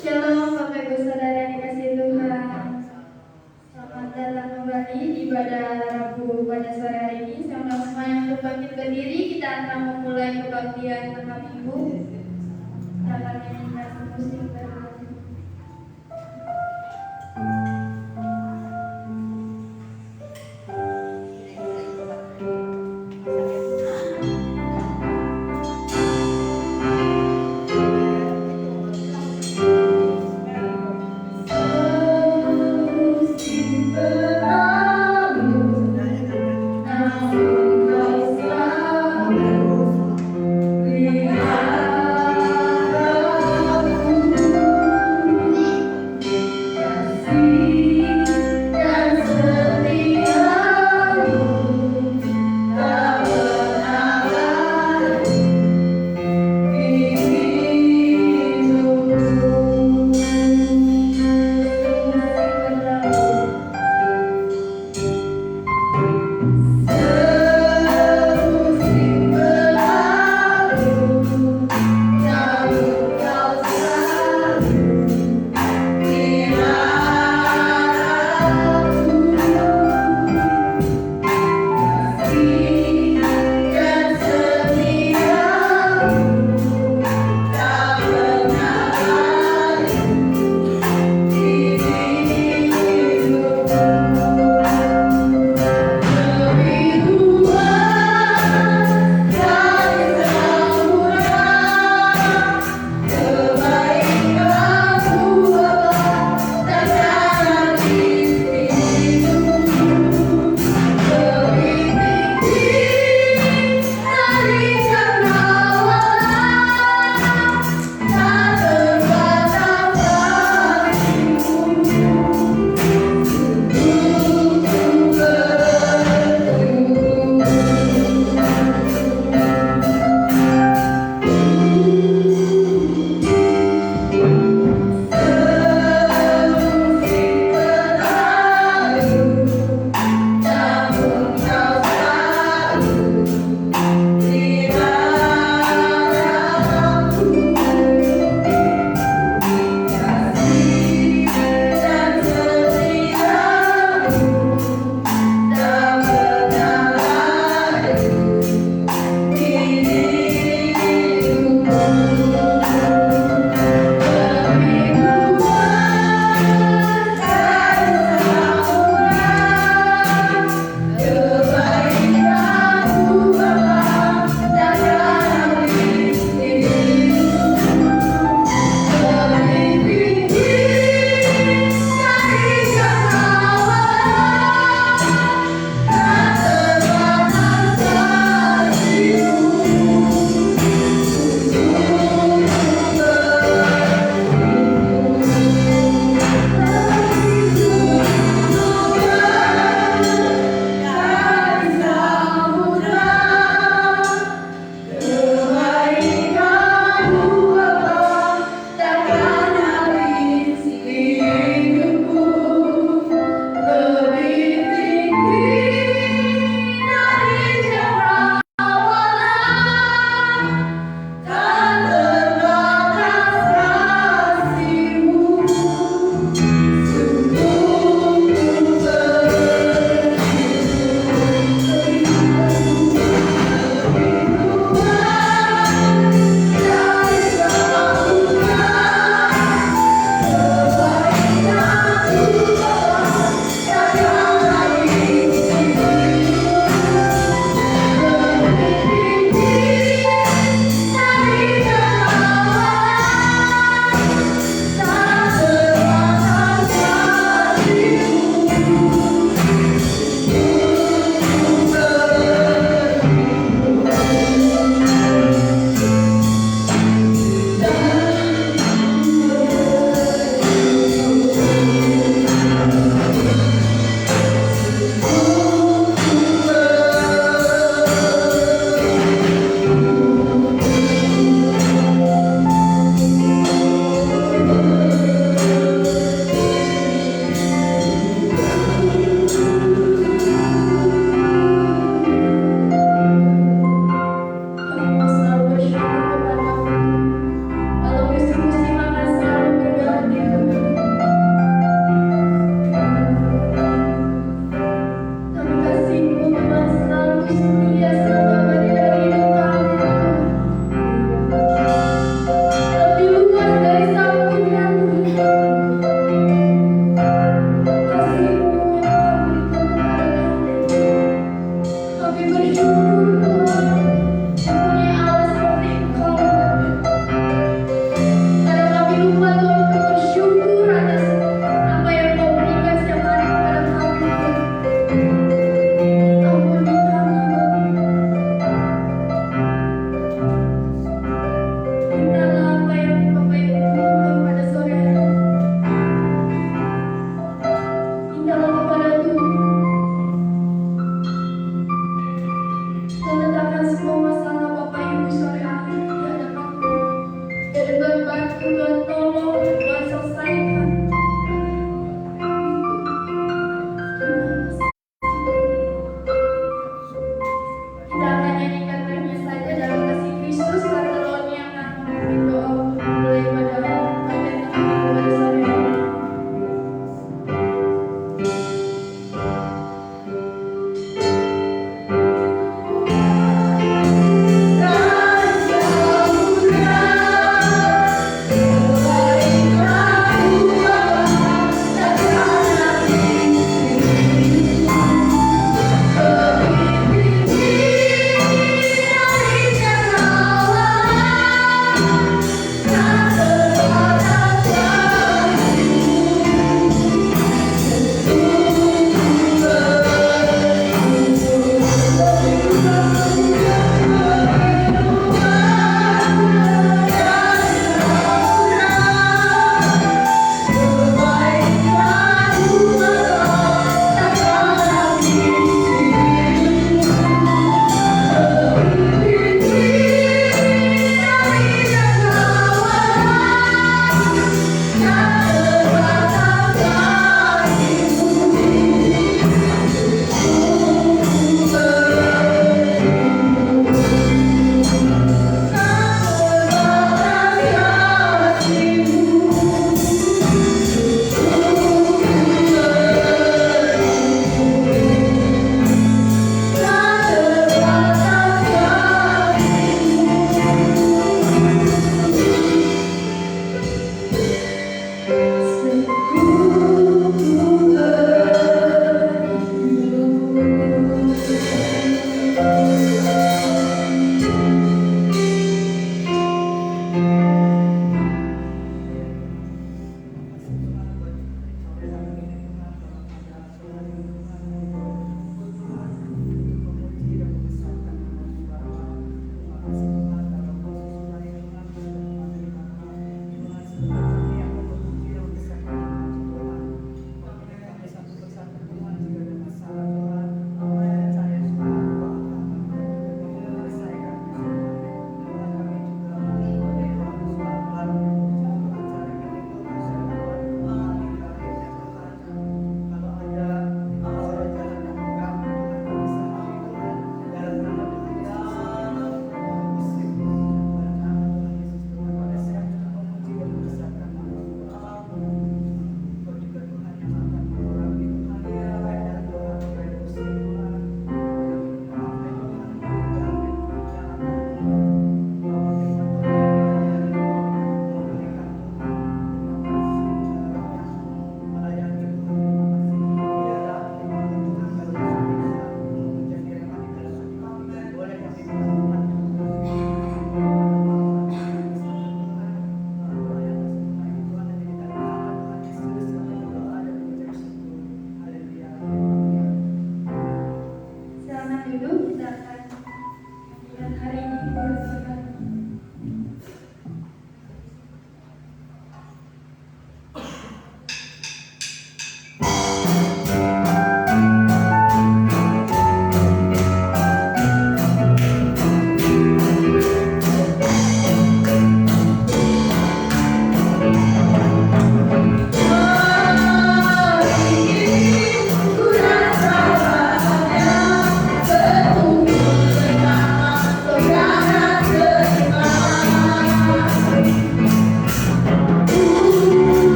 Shalom Bapak Ibu Saudara yang dikasihi Tuhan. Selamat datang kembali di ibadah Rabu pada sore hari ini. Saya undang semuanya untuk bangkit berdiri. Kita akan memulai kebaktian tengah minggu. Kita akan menyanyikan musik berlagu. Aku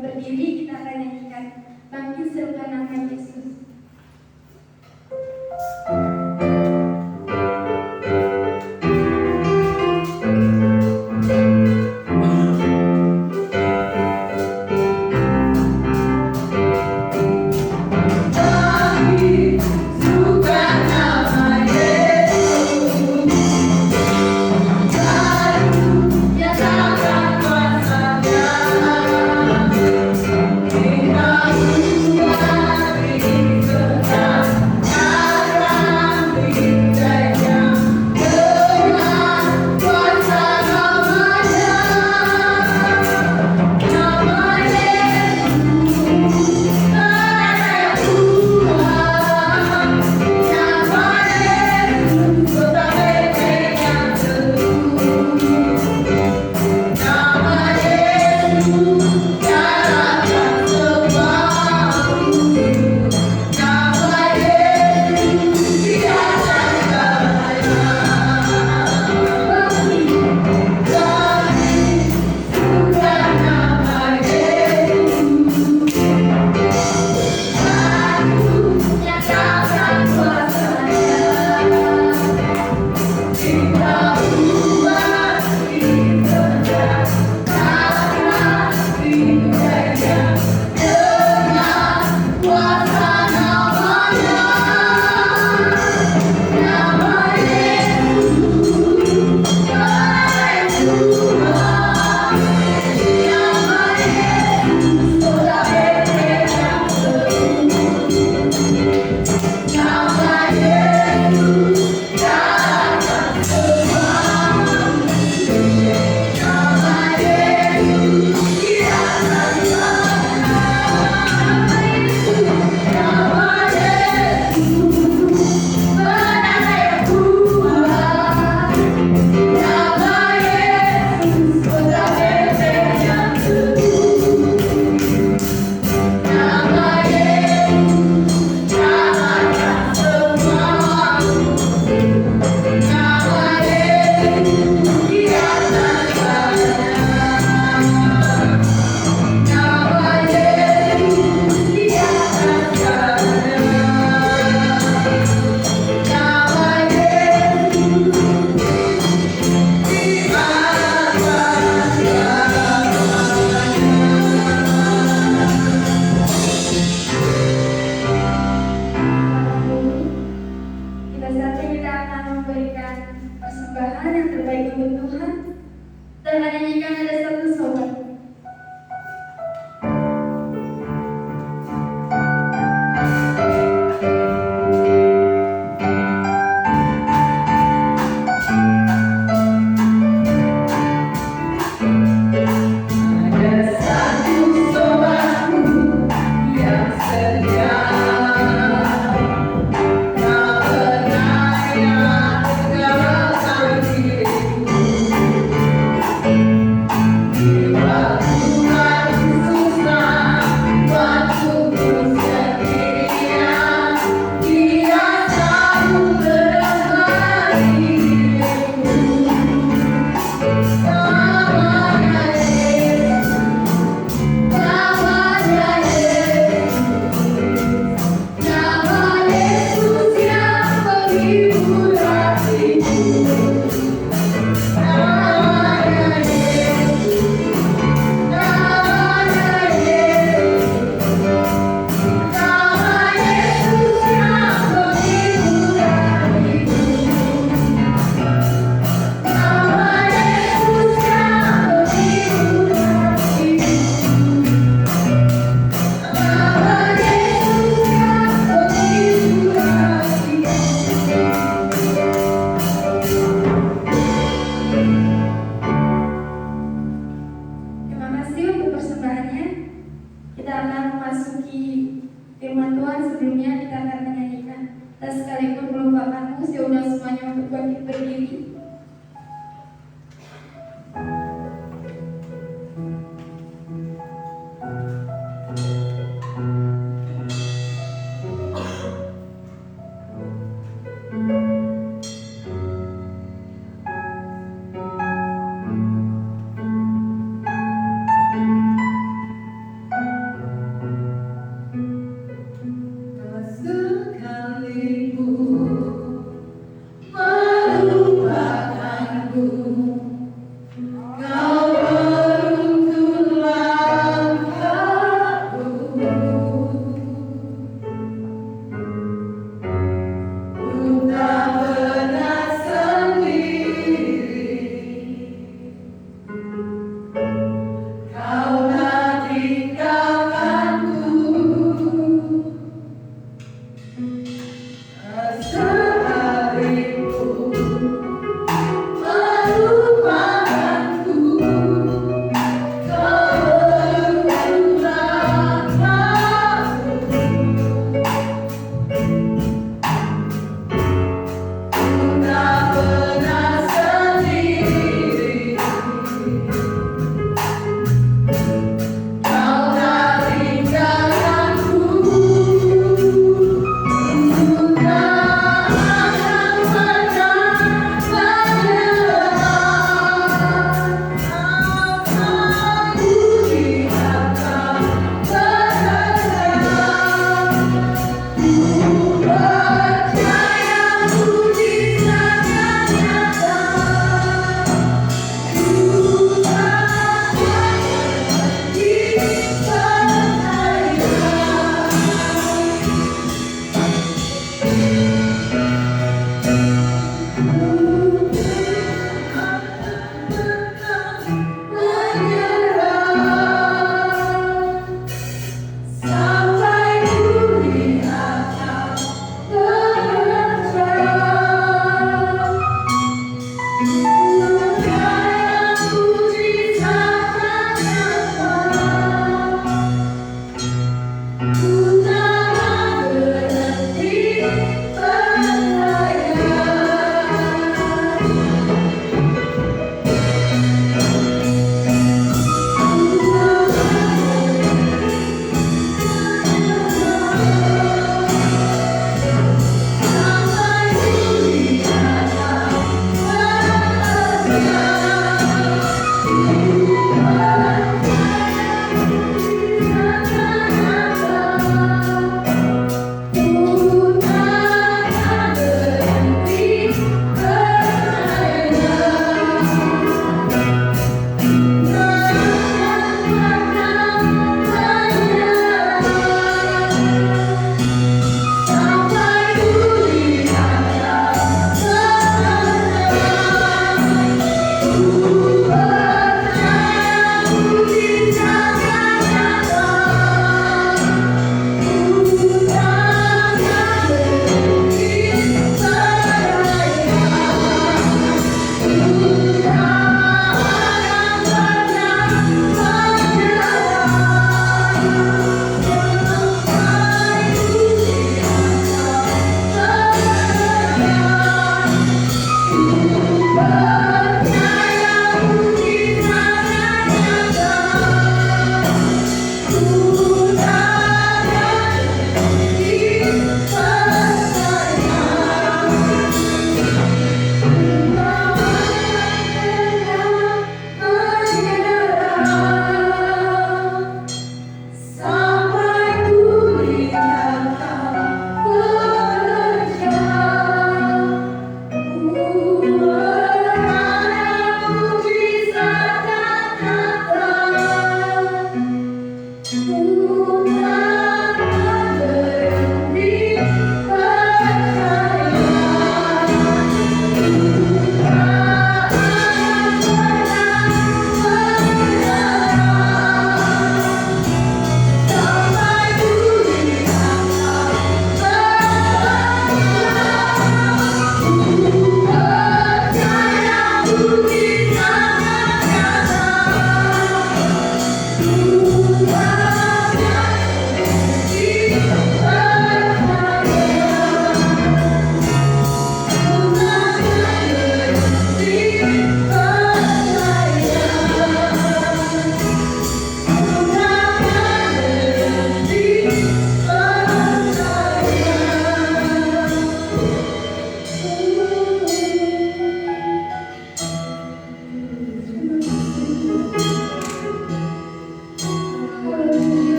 berdiri, kita akan nyanyikan Bangkit Serukan Nama Yesus.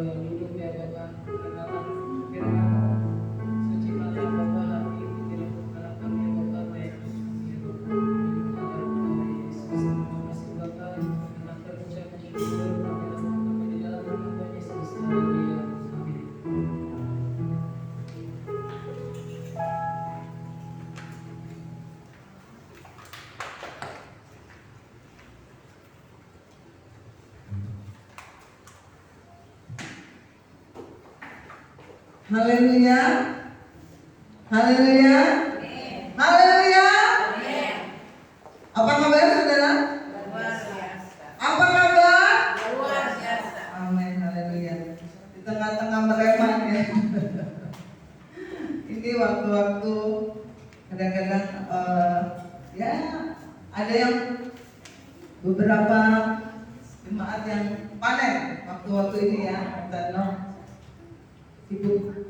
duduk ya Bapak, kenalan firman suci malam Bapak hari ini dilembutkan kami Bapak baik ya Bapak. Yesus, terima kasih Bapak, karena terucap syukur kami kami di dalam nama Tuhan Yesus. Haleluya. Amin. Haleluya. Haleluya. Haleluya. Apa kabar saudara? Apa kabar? Amin. Haleluya. Di tengah-tengah meremang ya. Ini waktu-waktu kadang-kadang ya ada yang beberapa jemaat yang panen waktu-waktu ini ya, karena sibuk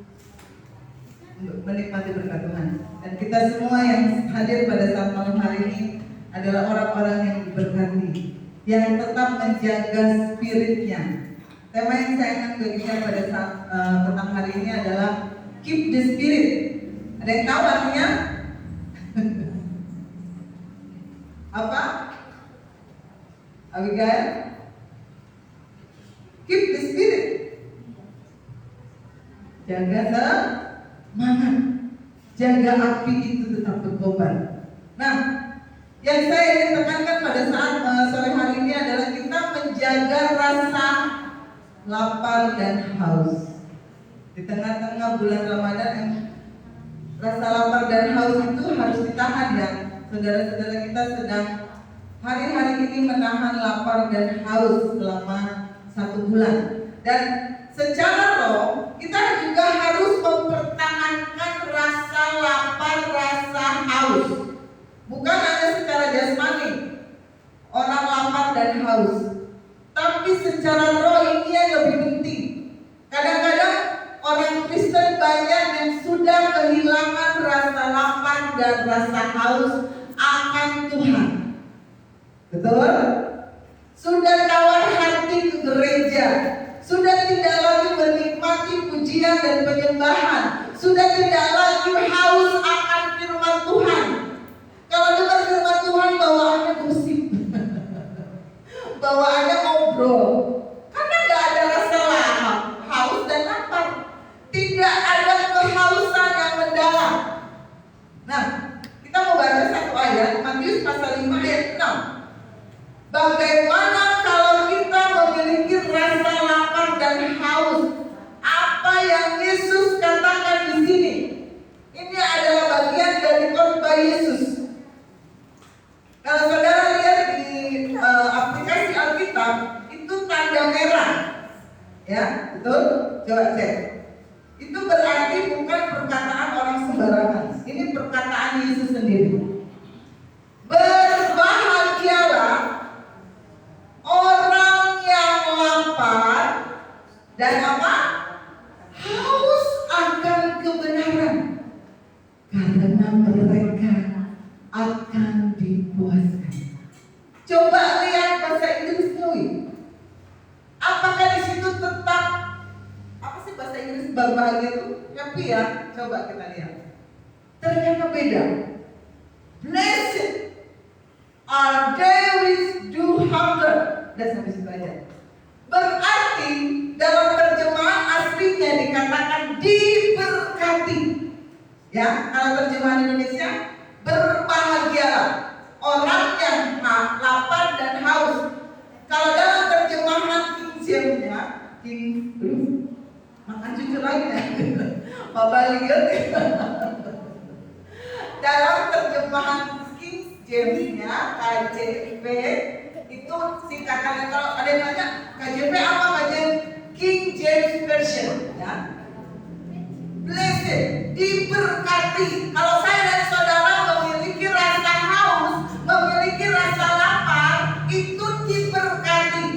menikmati berkat Tuhan. Dan kita semua yang hadir pada saat malam hari ini adalah orang-orang yang diberkati, yang tetap menjaga spiritnya. Tema yang saya akan bagikan pada saat petang hari ini adalah keep the spirit. Ada yang tahu artinya? Apa? Abigail? Keep the spirit. Jaga semangat, jaga api itu tetap berkobar. Nah, yang saya ingin tekankan pada saat sore hari ini adalah kita menjaga rasa lapar dan haus. Di tengah-tengah bulan Ramadan, rasa lapar dan haus itu harus ditahan ya. Saudara-saudara kita sedang hari-hari ini menahan lapar dan haus selama 1 bulan. Dan secara roh kita juga harus mempertahankan rasa lapar, rasa haus. Bukan hanya secara jasmani orang lapar dan haus, tapi secara roh ini yang lebih penting. Kadang-kadang orang Kristen banyak yang sudah kehilangan rasa lapar dan rasa haus akan Tuhan. Betul? Sudah tawar hati ke gereja, sudah tidak lagi menikmati pujian dan penyembahan, sudah tidak lagi haus akan firman Tuhan. Kalau dengar firman Tuhan bawaannya gosip, bawaannya ngobrol, karena nggak ada rasa haus dan lapar, tidak ada kehausan yang mendalam. Nah, kita mau baca satu ayat, Matius pasal 5 ayat 6. Bagaimana kalau kita memiliki rasa lapar dan haus? Apa yang Yesus katakan di sini? Ini adalah bagian dari khotbah Yesus. Kalau saudara lihat di aplikasi Alkitab, itu tanda merah, ya, betul? Coba cek. Itu berarti bukan perkataan orang sembarangan. Ini perkataan Yesus sendiri. Berbahagialah orang yang lapar dan apa? Haus akan kebenaran, karena mereka akan dipuaskan. Coba lihat bahasa Inggris dulu. Apakah di situ tetap apa sih bahasa Inggris berbahagia itu? Happy ya? Coba kita lihat. Ternyata beda. Blessed are they which do hunger. Dan sampai situ aja. Berarti dalam terjemahan aslinya dikatakan diberkati. Ya, kalau terjemahan Indonesia berbahagialah orang yang lapar dan haus. Kalau dalam terjemahan King James-nya, makan cucu lagi ya. Bapak lihat dalam terjemahan King James-nya KJV itu singkatannya, kalau ada yang nanya KJV apa, KJV King James Version ya. Blessed, diberkati. Kalau saya dan saudara memiliki rasa haus, memiliki rasa lapar, itu diberkati.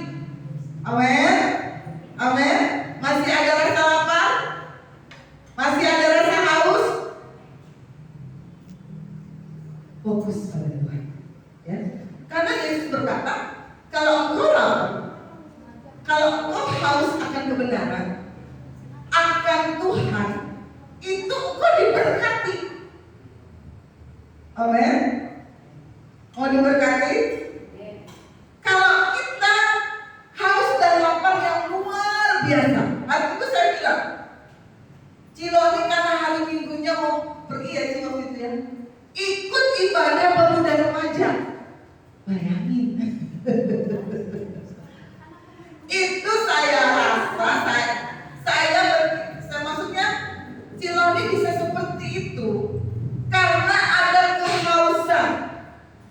Amin. Amin. Masih ada rasa lapar? Masih ada rasa haus? Fokus pada Tuhan. Ya. Karena Yesus berkata, kalau engkau lapar, kalau engkau haus akan kebenaran akan Tuhan, itu engkau diberkati. Amin. Mau diberkati? Kalau kita haus dan lapar yang luar biasa, hari itu saya bilang, Ciloni karena hari Minggunya mau pergi ya Cil waktu itu ya, ikut ibadah pemuda remaja. Bayangin. Itu saya rasa saya maksudnya Ciloni bisa seperti itu karena ada kehausan.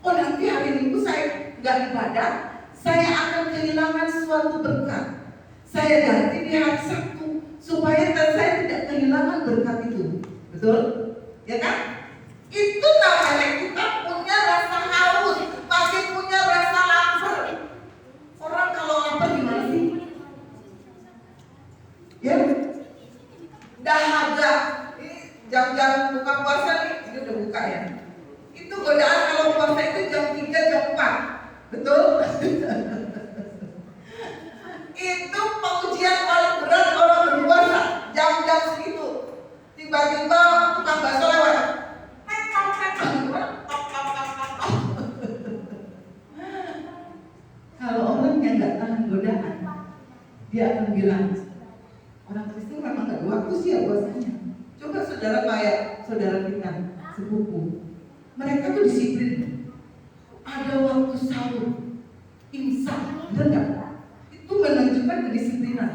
Oh nanti hari Minggu saya nggak ibadah, saya akan kehilangan suatu berkat. Saya ganti di hari Sabtu supaya saya tidak kehilangan berkat itu. Betul? Ya kan? Itu namanya kita punya rasa haus, masih punya rasa lapar. Orang kalau lapar gimana sih? Ya, dahaga. Ini jam-jam buka puasa nih, ini udah buka ya. Itu godaan kalau puasa itu jam 3, jam 4. Betul? Itu pengujian paling berat orang berpuasa. Jam-jam segitu. Tiba-tiba tukang bakso lewat. Kalau orang yang nggak tahan godaan, dia akan bilang, orang Kristen memang nggak ada waktu sih ya puasanya. Coba saudara kayak saudara kita, sepupu, mereka tuh disiplin. Ada waktu sahur, imsak, benar nggak? Itu menunjukkan kedisiplinan.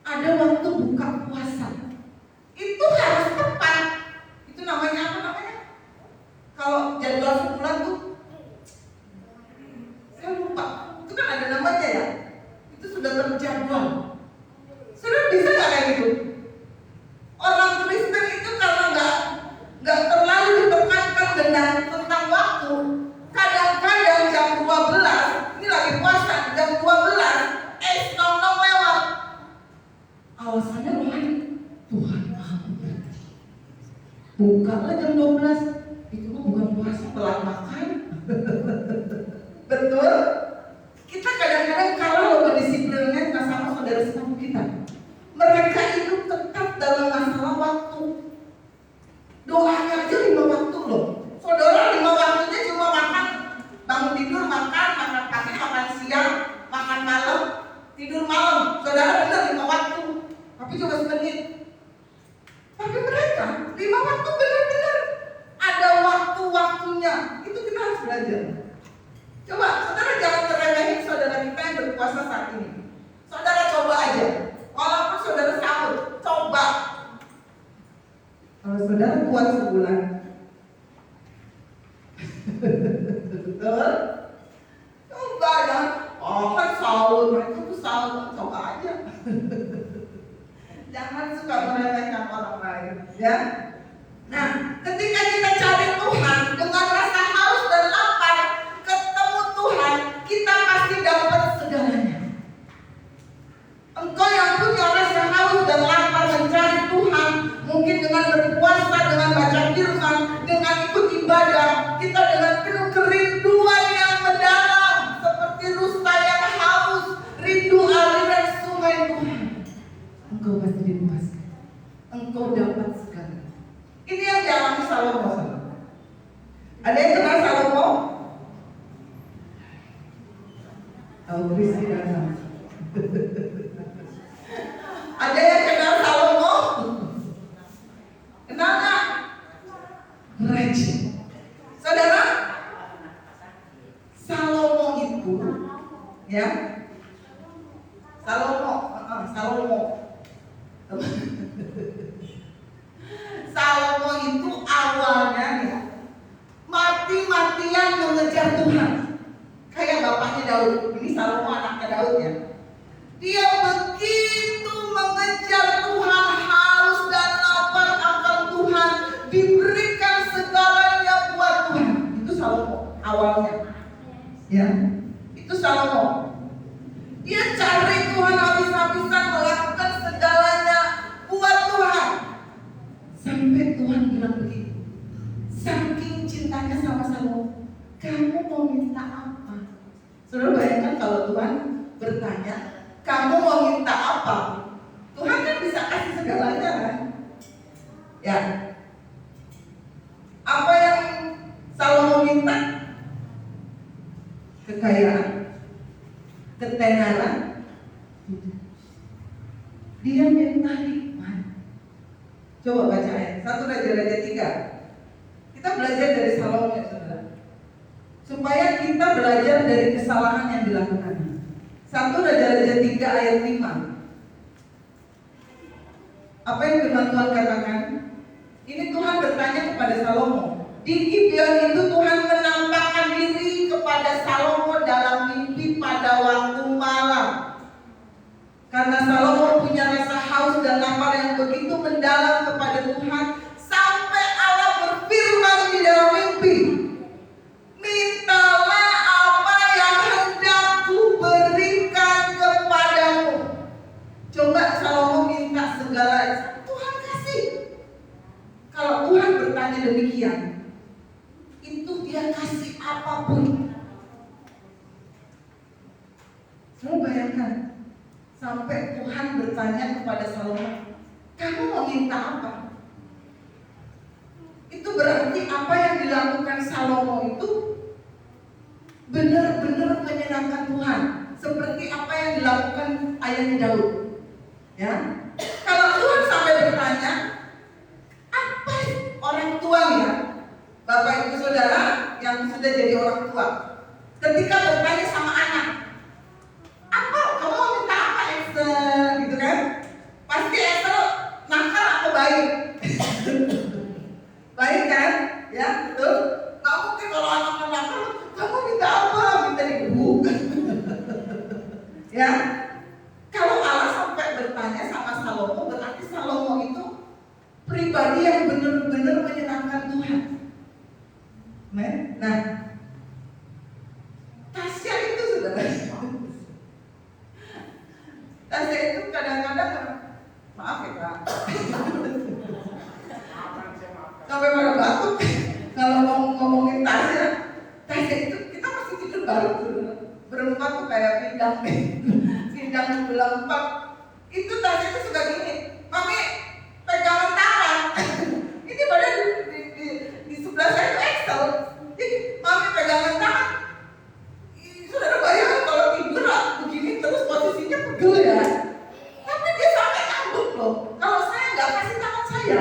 Ada waktu buka puasa, itu harus tepat. Itu namanya apa namanya? Kalau jadwal sebulan tuh, saya lupa. Itu kan ada namanya ya. Itu sudah terjadwal. Sudah bisa nggak kayak gitu? Orang Kristen itu karena nggak terlalu ditekankan dengan tentang waktu. Kadang-kadang jam 12, ini lagi puasa, jam 12, nong lewat. Alasannya rohani, Tuhan maha memberkati. Bukalah jam 12, itu mah bukan puasa, telat makan. Betul? Kita kadang-kadang kalah loh kedisiplinannya sama saudara sepupu kita. Mereka hidup tetap dalam masalah waktu. Doanya aja 5 waktu loh. Saudara 5 waktunya cuma makan, bangun tidur makan, makan pagi, makan siang, makan malam, tidur malam. Saudara benar 5 waktu, tapi cuma semenit. Tapi mereka 5 waktu benar-benar ada waktu-waktunya. Itu kita harus belajar. Coba saudara jangan teremehin saudara kita yang berpuasa saat ini. Saudara coba aja, walaupun saudara sahur, coba. Kalau saudara kuat sebulan, betul? Coba ya. Oh kan sahur, mereka tuh sahur, coba aja. Jangan suka meremehkan orang lain, ya. Nah, ketika kita cari Tuhan dengan rasa haus dan lapar, ketemu Tuhan, kita pasti dapat segalanya. Engkau yang punya rasa haus dan lapar mencari Tuhan, mungkin dengan berpuasa, dengan baca firman, dengan ikut ibadah, kita dengan penuh kerinduan yang mendalam, seperti rusa yang haus, rindu aliran sungai Tuhan. Engkau pasti dipuaskan. Engkau dapat segalanya. Ini yang dialami Salomo. Ada yang kenal Salomo? Rizky datang. Ada yang kenal Salomo? Kenal nggak? Raja. Saudara, Salomo itu, ya, Salomo. Salomo itu awalnya ya mati-matian mengejar Tuhan. Kayak bapaknya Daud. Ini Salomo anaknya Daud ya. Dia begitu mengejar Tuhan, haus dan lapar akan Tuhan, diberikan segalanya buat Tuhan. Itu Salomo awalnya. Ya, itu Salomo. Dia cari Tuhan habis-habisan, melakukan segalanya buat Tuhan. Sampai Tuhan bilang begitu. Saking cintanya sama Salomo, kamu mau minta apa? Saudara bayangkan kalau Tuhan bertanya, kamu mau minta apa? Tuhan kan bisa kasih segalanya kan? Ya. Apa yang Salomo minta? Kekayaan, ketenaran. Dia minta hikmat. Coba baca ayat 1 Raja-Raja 3. Kita belajar dari Salomo ya saudara, supaya kita belajar dari kesalahan yang dilakukannya. 1 Raja-Raja 3 ayat 5. Apa yang firman Tuhan katakan? Ini Tuhan bertanya kepada Salomo. Di Gibeon itu Tuhan menampakkan diri kepada Salomo dalam mimpi pada waktu malam. Karena Salomo punya rasa haus dan lapar yang begitu mendalam kepada Tuhan, sampai Allah berfirman di dalam mimpi, mintalah apa yang hendak ku berikan kepadamu. Coba Salomo minta segala, Tuhan kasih. Kalau Tuhan bertanya demikian, itu dia kasih apapun. Kamu bayangkan, sampai Tuhan bertanya kepada Salomo, kamu mau minta apa? Itu berarti apa yang dilakukan Salomo itu benar-benar menyenangkan Tuhan, seperti apa yang dilakukan ayahnya Daud. Ya, kalau Tuhan sampai bertanya, apa orang tua ya, bapak ibu saudara yang sudah jadi orang tua, ketika bertanya sama anak, apa kamu mau minta apa Excel, gitu kan? Pasti Excel nakal atau baik? Baik kan? Ya, betul. Nggak mungkin kalau anak nakal, kamu minta apa? Minta digebuk. Ya, kalau Allah sampai bertanya sama Salomo, berarti Salomo itu pribadi yang benar-benar menyenangkan Tuhan. Nah, Tasya itu saudara, Tasya itu kadang-kadang, maaf ya Kak, sampai pada batuk. Kalau mau ngomongin Tasya itu kita masih tidur baru saudara. Berempat tuh kayak pindang belempap. Itu Tasya itu suka gini, Mami pegangan tangan. Ini pada di sebelah saya itu Excel. Jadi Mami pegangan tangan. Saudara bayangkan kalau tidur begini terus posisinya pegel ya. Tapi dia sampai ngambek loh. Kalau saya nggak kasih tangan saya,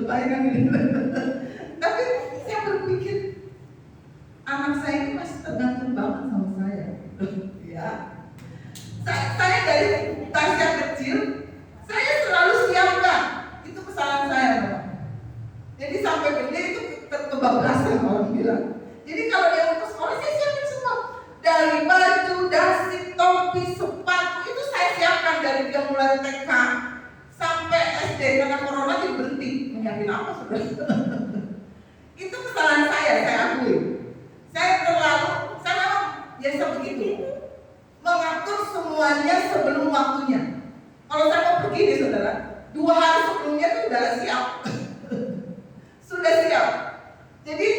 bayangkan gitu. Tapi saya berpikir anak saya ini masih tergantung banget sama saya. Ya. Saya dari Tasya kecil, saya selalu siapkan. Itu kesalahan saya, Pak. Jadi sampai gede itu kebablasan orang bilang. Jadi kalau dia mau ke sekolah, saya siapin semua. Dari baju, dasi, topi, sepatu, itu saya siapkan dari dia mulai TK sampai SD. Karena corona dia berhenti. Menyiapin apa saudara? Itu kesalahan saya akui. Saya memang biasa begitu. Mengatur semuanya sebelum waktunya. Kalau saya mau pergi nih saudara, 2 hari sebelumnya itu sudah siap. Sudah siap. Jadi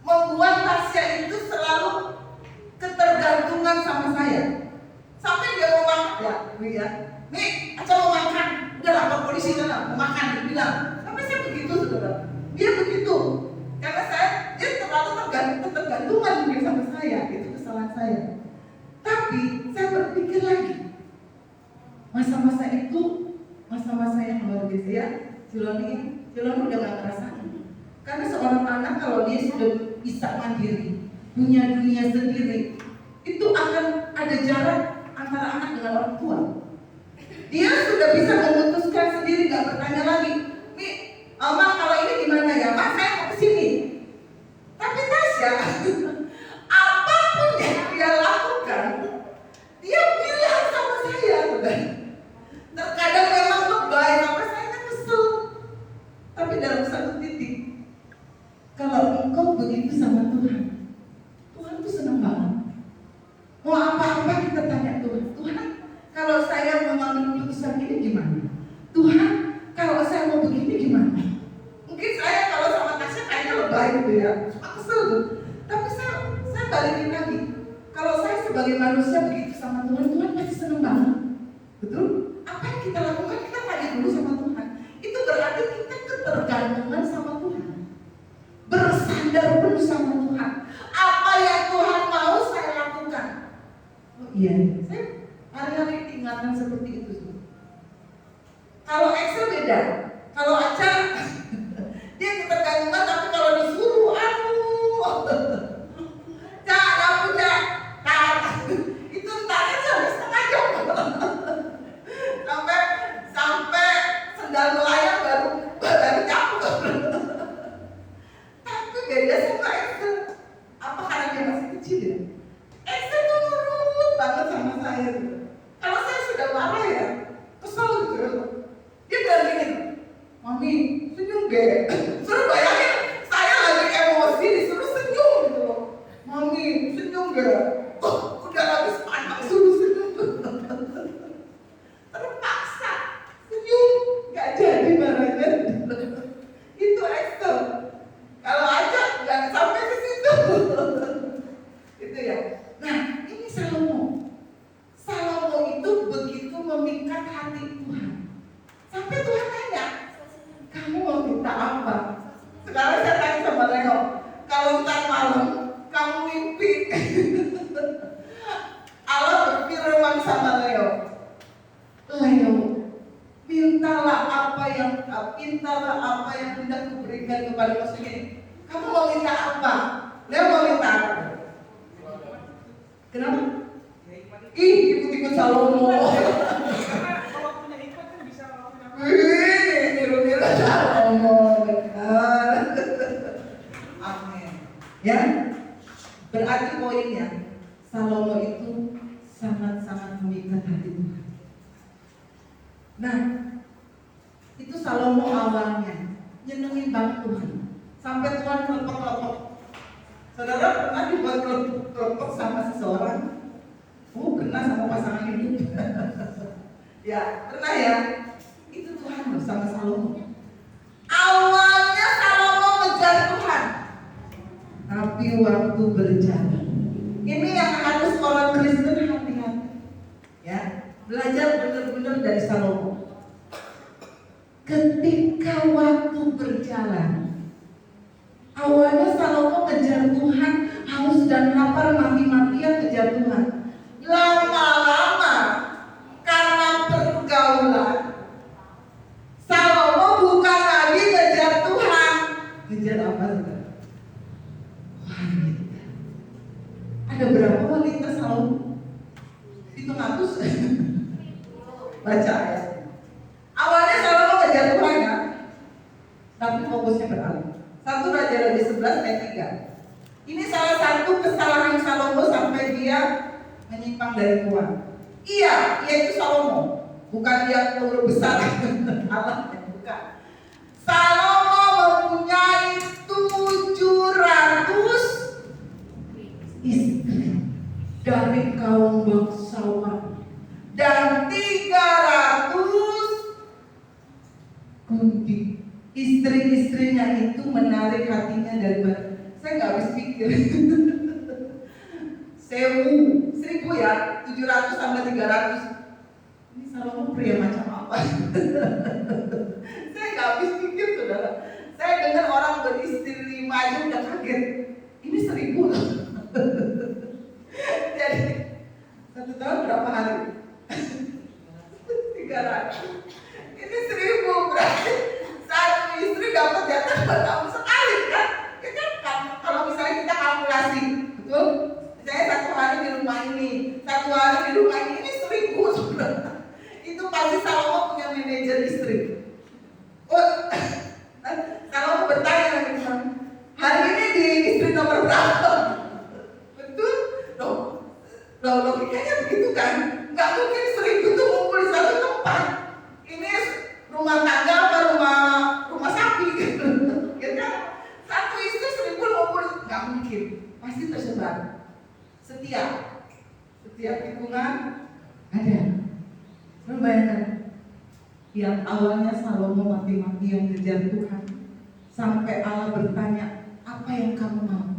membuat Tasya itu selalu ketergantungan sama saya. Sampai dia mau makan, ya, nih, Aca mau makan, udah lapor polisi sana, mau makan, dia bilang. Tapi saya begitu saudara, dia begitu. Karena dia terlalu ketergantungan mungkin sama saya, itu kesalahan saya. Tapi saya berpikir lagi, masa-masa itu masa-masa yang luar biasa ya. Ciloni udah gak ngerasain. Karena seorang anak kalau dia sudah bisa mandiri, punya dunia sendiri, itu akan ada jarak antara anak dengan orang tua. Dia sudah bisa memutuskan sendiri, gak bertanya lagi, nih, Ma kalau ini gimana ya? Ma saya mau kesini. Tapi Tasya, apapun yang dia lakukan, dia bilang sama saya, saudara. Terkadang memang lebay, sampai saya kesel. Tapi dalam satu titik, kalau engkau begitu sama Tuhan, Tuhan tuh senang banget. Mau apa-apa kita tanya Tuhan. Tuhan, kalau saya mengambil keputusan ini gimana? Tuhan, kalau saya mau begini gimana? Mungkin saya kalau sama Tasya kayaknya lebay gitu ya, suka kesel tuh. Tapi saya balikin lagi. begitu sama Tuhan, Tuhan pasti seneng banget. Betul? Apa yang kita lakukan, kita tanya dulu sama Tuhan. Itu berarti kita ketergantungan sama Tuhan, bersandar penuh sama Tuhan. Apa yang Tuhan mau saya lakukan. Oh iya, saya hari-hari diingatkan seperti itu. Kalau Excel beda, kalau Aca dia ketergantungan, tapi kalau disuruh, Cak, kamu Cak, itu entarnya sampai setengah jam, sampai sendal melayang baru campur. Tapi beda sama Excel. Apa karena dia masih kecil ya? Excel tuh nurut banget sama saya. Kalau saya sudah marah ya, kesel gitu. Dia bilang gini, Mami senyum deh. Suruh bayangin saya lagi emosi disuruh senyum gitu loh. Mami senyum deh. Oh, udah habis panas suruh senyum. Terpaksa senyum, gak jadi marahnya. Itu Excel. Kalau aja nggak sampai ke situ. Itu ya. Nah, ini Salomo. Salomo itu begitu memikat hati Tuhan. Sampai Tuhan tanya, kamu mau minta apa? Sekarang saya tanya sama Leo, kalau ntar malam kamu mimpi, Allah berfirman sama Leo, mintalah apa yang hendak kuberikan kepada maksudnya. Kamu mau minta apa? Leo mau minta apa? Kenapa? Ih, ikut-ikut Salomo. Niru-niru Salomo, benar. Amin. Ya, berarti poinnya Salomo itu sangat-sangat memikat hati Tuhan. Nah, itu Salomo awalnya nyenengin banget Tuhan, sampai Tuhan kelepek-kelepek. Saudara pernah dibuat kelepek sama seseorang? Oh, kena sama pasangan hidup. Ya, pernah ya. Itu Tuhan bersama Salomo. Awalnya Salomo ngejar Tuhan, tapi waktu berjalan, ini yang harus orang Kristen hati-hati. Ya, belajar benar-benar dari Salomo. Ketika waktu berjalan, awalnya Salomo ngejar Tuhan, haus dan lapar, mati-matian ngejar Tuhan. Lama-lama karena pergaulan, Salomo bukan lagi ngejar Tuhan. Ngejar apa saudara? Wanita. Ada berapa wanita Salomo? Hitung ratus. Baca ya. Awalnya Salomo ngejar Tuhan ya, tapi fokusnya beralih. 1 Raja-Raja 11 ayat 3. Ini salah satu kesalahan Salomo sampai dia menyimpang dari Tuhan. Iya itu Salomo, bukan dia guru besar Allah, bukan. Salomo mempunyai 700 istri dari kaum bangsawan dan 300 kunti. Istri-istrinya itu menarik hatinya dari mana? Saya nggak habis pikir. 1000 ya, 700 tambah 300. Ini Salomo pria macam apa? Saya nggak habis pikir saudara. Saya dengar orang beristri 5 aja udah kaget. Ini 1000 loh. Jadi 1 tahun berapa hari? 300. Ini 1000 berarti satu istri dapat jatah 2 tahun sekali kan? Ya kan? Kalau misalnya kita kalkulasi, betul? Saya 1 hari di rumah ini, 1 hari di rumah ini 1000 saudara. Itu pasti Salomo punya manajer istri. Oh, Salomo bertanya lagi, hari ini di istri nomor berapa? Betul? Loh, logikanya begitu kan? Gak mungkin 1000 itu ngumpul di satu tempat. Ini rumah tangga apa rumah sapi gitu. Ya kan? Satu istri 1000 ngumpul, gak mungkin. Pasti tersebar. Setiap lingkungan ada. Lu bayangkan, yang awalnya Salomo mati-mati yang kejar Tuhan, sampai Allah bertanya, apa yang kamu mau?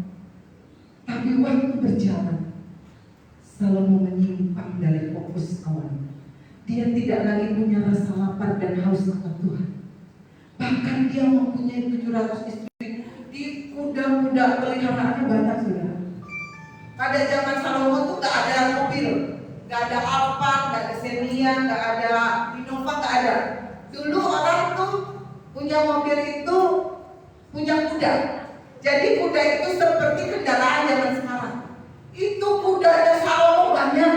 Tapi waktu berjalan, Salomo menyimpang dari fokus awal. Dia tidak lagi punya rasa lapar dan haus akan Tuhan. Bahkan dia mempunyai 700 istri. Di kuda-kuda peliharaannya banyak, saudara. Pada zaman Salomo tuh gak ada mobil, gak ada Alfa, gak ada Xenia, gak ada Innova, gak ada. Dulu orang tuh punya mobil itu punya kuda. Jadi kuda itu seperti kendaraan zaman sekarang. Itu kudanya Salomo banyak.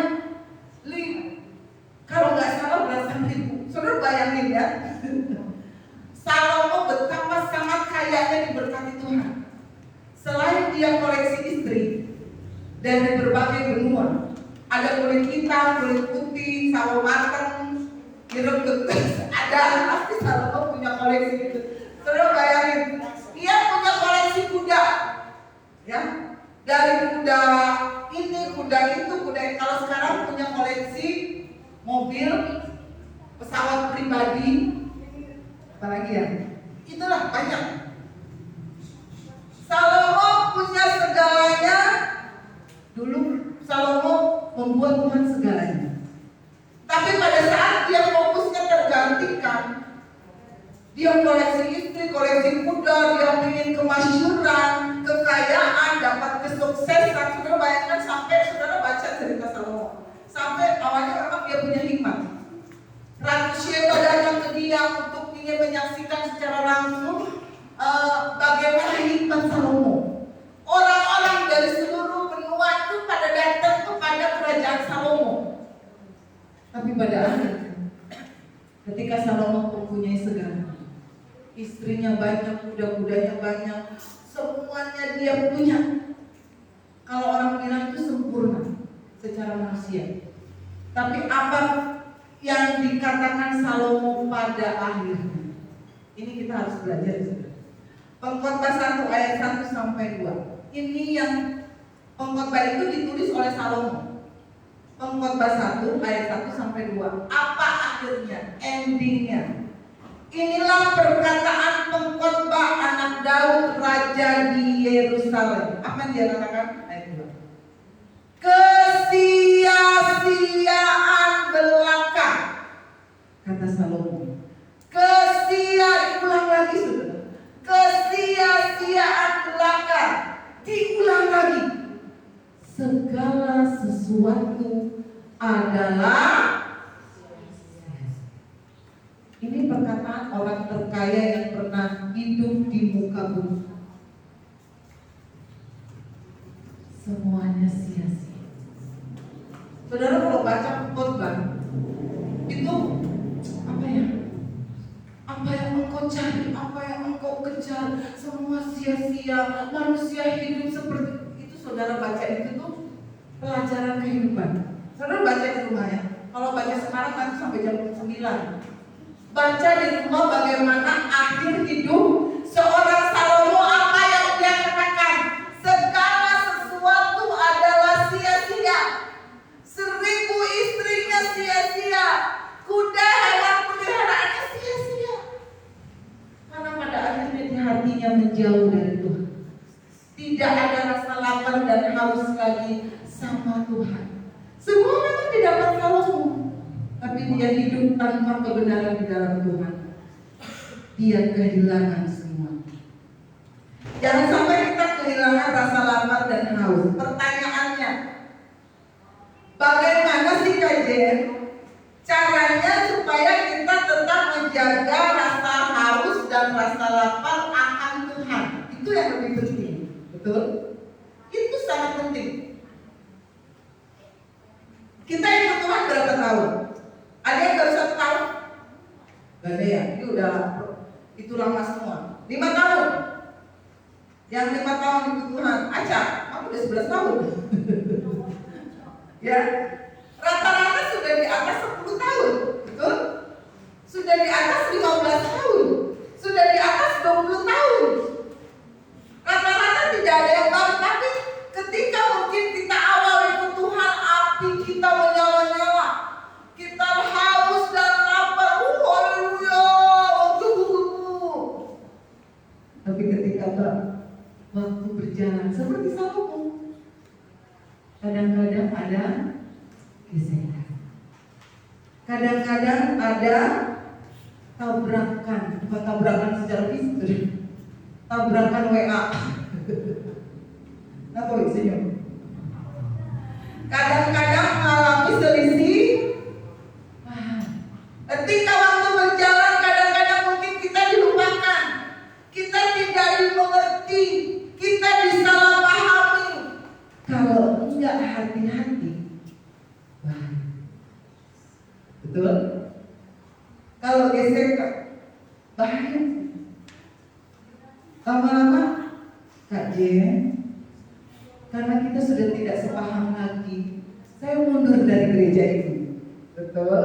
Kalau nggak salah belasan ribu. Saudara bayangin ya. Salomo betapa sangat kayanya diberkati Tuhan. Selain dia koleksi istri dari berbagai benua, ada kulit hitam, kulit putih, sawo matang, jeruk gegas, ada pasti Salomo punya koleksi itu. Saudara bayangin, dia punya koleksi kuda, ya, dari kuda ini, kuda itu, kuda ini. Kalau sekarang punya koleksi mobil, pesawat pribadi, apalagi ya, itulah banyak. Salomo punya segalanya. Dulu Salomo membuat Tuhan segalanya. Tapi pada saat dia fokusnya tergantikan, dia koleksi istri, koleksi kuda, dia ingin kemasyhuran, kekayaan, dapat kesuksesan. Saudara bayangkan sampai saudara baca cerita Salomo. Sampai awalnya memang dia punya hikmat. Ratu Sheba datang ke dia untuk ingin menyaksikan secara langsung bagaimana hikmat Salomo. Orang-orang dari seluruh benua itu pada datang kepada kerajaan Salomo. Tapi pada akhirnya, ketika Salomo mempunyai segala, istrinya banyak, kuda-kudanya banyak, semuanya dia punya. Kalau orang bilang itu sempurna secara manusia. Tapi apa yang dikatakan Salomo pada akhirnya? Ini kita harus belajar. Pengkhotbah 1 ayat 1 sampai 2. Ini yang pengkhotbah itu ditulis oleh Salomo. Pengkhotbah 1 ayat 1 sampai 2. Apa akhirnya? Endingnya. Inilah perkataan pengkhotbah anak Daud raja di Yerusalem. Apa yang dia katakan? Ayat 2. Kesia-siaan belaka, kata Salomo. Diulang lagi, saudara. Kesia-siaan belaka, diulang lagi. Segala sesuatu adalah. Ini perkataan orang terkaya yang pernah hidup di muka bumi. Semuanya sia-sia. Saudara kalau baca khotbah itu apa yang engkau cari, apa yang engkau kejar, semua sia-sia. Manusia hidup seperti itu. Saudara baca itu tuh pelajaran kehidupan. Saudara baca di rumah ya. Kalau baca sekarang nanti sampai jam 9. Baca di rumah bagaimana akhir hidup seorang Salomo. Apa yang dia katakan? Segala sesuatu adalah sia-sia. 1000 istrinya sia-sia. Kuda hewan peliharaannya sia-sia. Karena pada akhirnya di hatinya menjauh dari Tuhan. Tidak ada rasa lapar dan haus lagi sama Tuhan. Semua memang didapat Salomo, tapi dia hidup tanpa kebenaran di dalam Tuhan. Dia kehilangan semua. Jangan sampai kita kehilangan rasa lapar dan haus. Pertanyaannya, bagaimana sih kajian? Caranya supaya kita tetap menjaga rasa haus dan rasa lapar akan Tuhan. Itu yang lebih penting. Betul? Itu sangat penting. Kita ikut Tuhan berapa tahun? Ada yang baru 1 tahun? Gak ada ya, itu lama semua. 5 tahun. Yang 5 tahun ikut Tuhan, acak, aku udah 11 tahun. Ya, rata-rata sudah di atas 10 tahun, betul? Sudah di atas 15 tahun, sudah di atas 20 tahun. Rata-rata tidak ada yang baru, tapi ketika mungkin kita awal ikut Tuhan, api kita menyala-nyala, kita haus dan lapar, haleluya. Tapi ketika waktu berjalan seperti Salomo, kadang-kadang ada gesekan. Kadang-kadang ada tabrakan, bukan tabrakan secara fisik, tabrakan WA. Kenapa senyum? Kadang-kadang mengalami selisih paham. Ketika waktu berjalan, kadang-kadang mungkin kita dilupakan, kita tidak dimengerti, kita disalahpahami. Kalau enggak hati-hati, bahaya. Betul? Kalau gesekan, bahaya. Lama-lama, Kak Jen, karena kita sudah tidak sepaham lagi, saya mundur dari gereja itu. Betul?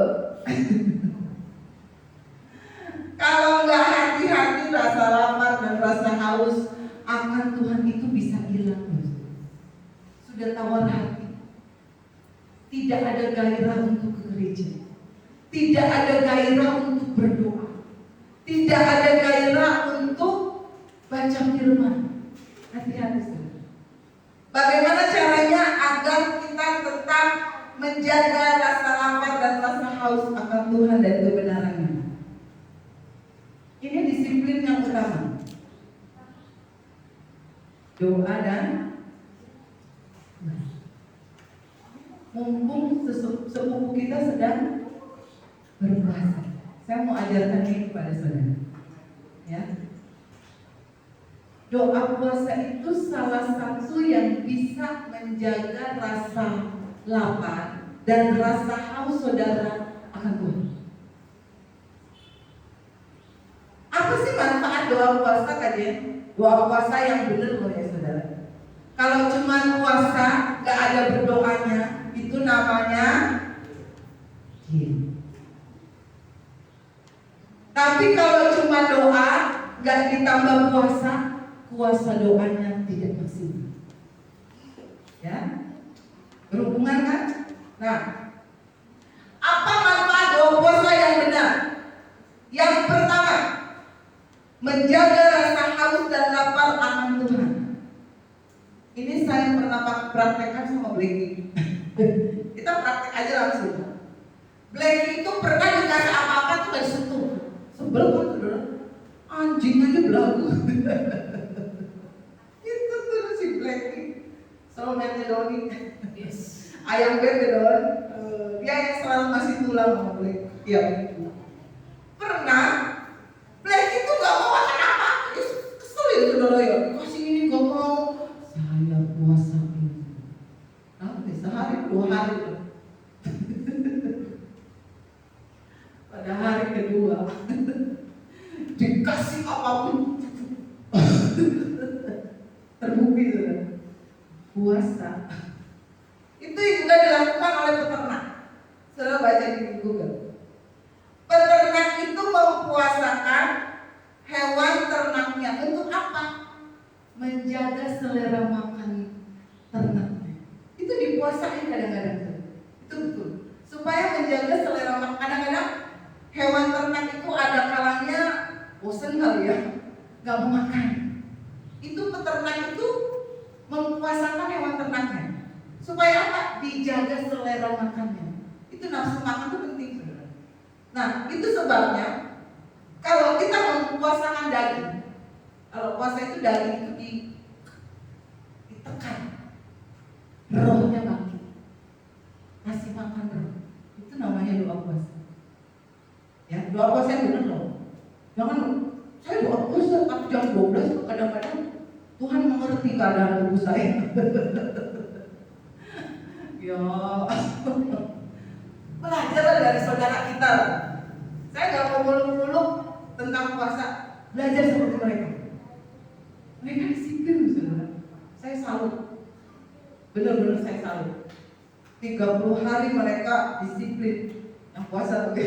Kalau nggak hati-hati, rasa lapar dan rasa haus akan Tuhan itu bisa hilang. Sudah tawar hati, tidak ada gairah untuk ke gereja, tidak ada gairah untuk berdoa, tidak ada gairah untuk baca firman. Hati-hati saudara. Bagaimana caranya agar kita tetap menjaga rasa lapar dan rasa haus akan Tuhan dan kebenarannya? Ini disiplin yang utama. Doa dan mumpung sepupu kita sedang berpuasa, saya mau ajarkan ini kepada saudara. Ya. Doa puasa itu salah satu yang bisa menjaga rasa lapar dan rasa haus saudara akan Tuhan. Apa sih manfaat doa puasa kajian? Doa puasa yang benar loh ya saudara. Kalau cuma puasa gak ada berdoanya, itu namanya gini. Tapi kalau cuma doa gak ditambah puasa, kuasa doanya tidak maksimal. Ya, berhubungan kan? Nah, apa manfaat doa puasa yang benar? Yang pertama, menjaga rasa haus dan lapar akan Tuhan. Ini saya pernah praktekkan sama Blacky. Kita praktek aja langsung. Blacky itu pernah dikasih apa-apa tuh gak disentuh. Sebel kan saudara? Anjing aja belagu. Itu tuh si Blacky. Soulmate-nya Doni. Yes. Ayam bebe Don. Dia yang selalu ngasih tulang sama Blacky. Iya. Pernah Blacky itu gak mau makan apa. Keselin saudara ya. Kasih ini gak mau. Saya puasa ini. Nanti sehari 2 hari. Pada hari kedua dikasih apapun terbukti sudah puasa. Itu juga dilakukan oleh peternak. Saudara baca di Google. Peternak itu mempuasakan hewan ternaknya untuk apa? Menjaga selera makan ternaknya. Itu dipuasain kadang-kadang. Itu betul. Supaya menjaga selera makan. Kadang-kadang hewan ternak itu ada kalanya bosan kali ya, gak mau makan. Itu peternak itu mempuasakan hewan ternaknya. Supaya apa? Dijaga selera makannya. Itu nafsu makan itu penting saudara. Nah itu sebabnya kalau kita mempuasakan daging, kalau puasa itu daging itu ditekan, rohnya bangkit, ngasih makan roh. Itu namanya doa puasa. Ya, doa puasa yang benar loh. Jangan saya doa puasa tapi jam 12 kadang-kadang Tuhan mengerti keadaan tubuh saya. Ya, belajarlah dari saudara kita. Saya nggak mau muluk-muluk tentang puasa. Belajar seperti mereka. Mereka disiplin, saudara. Saya salut. Benar-benar saya salut. 30 hari mereka disiplin. Yang puasa tuh.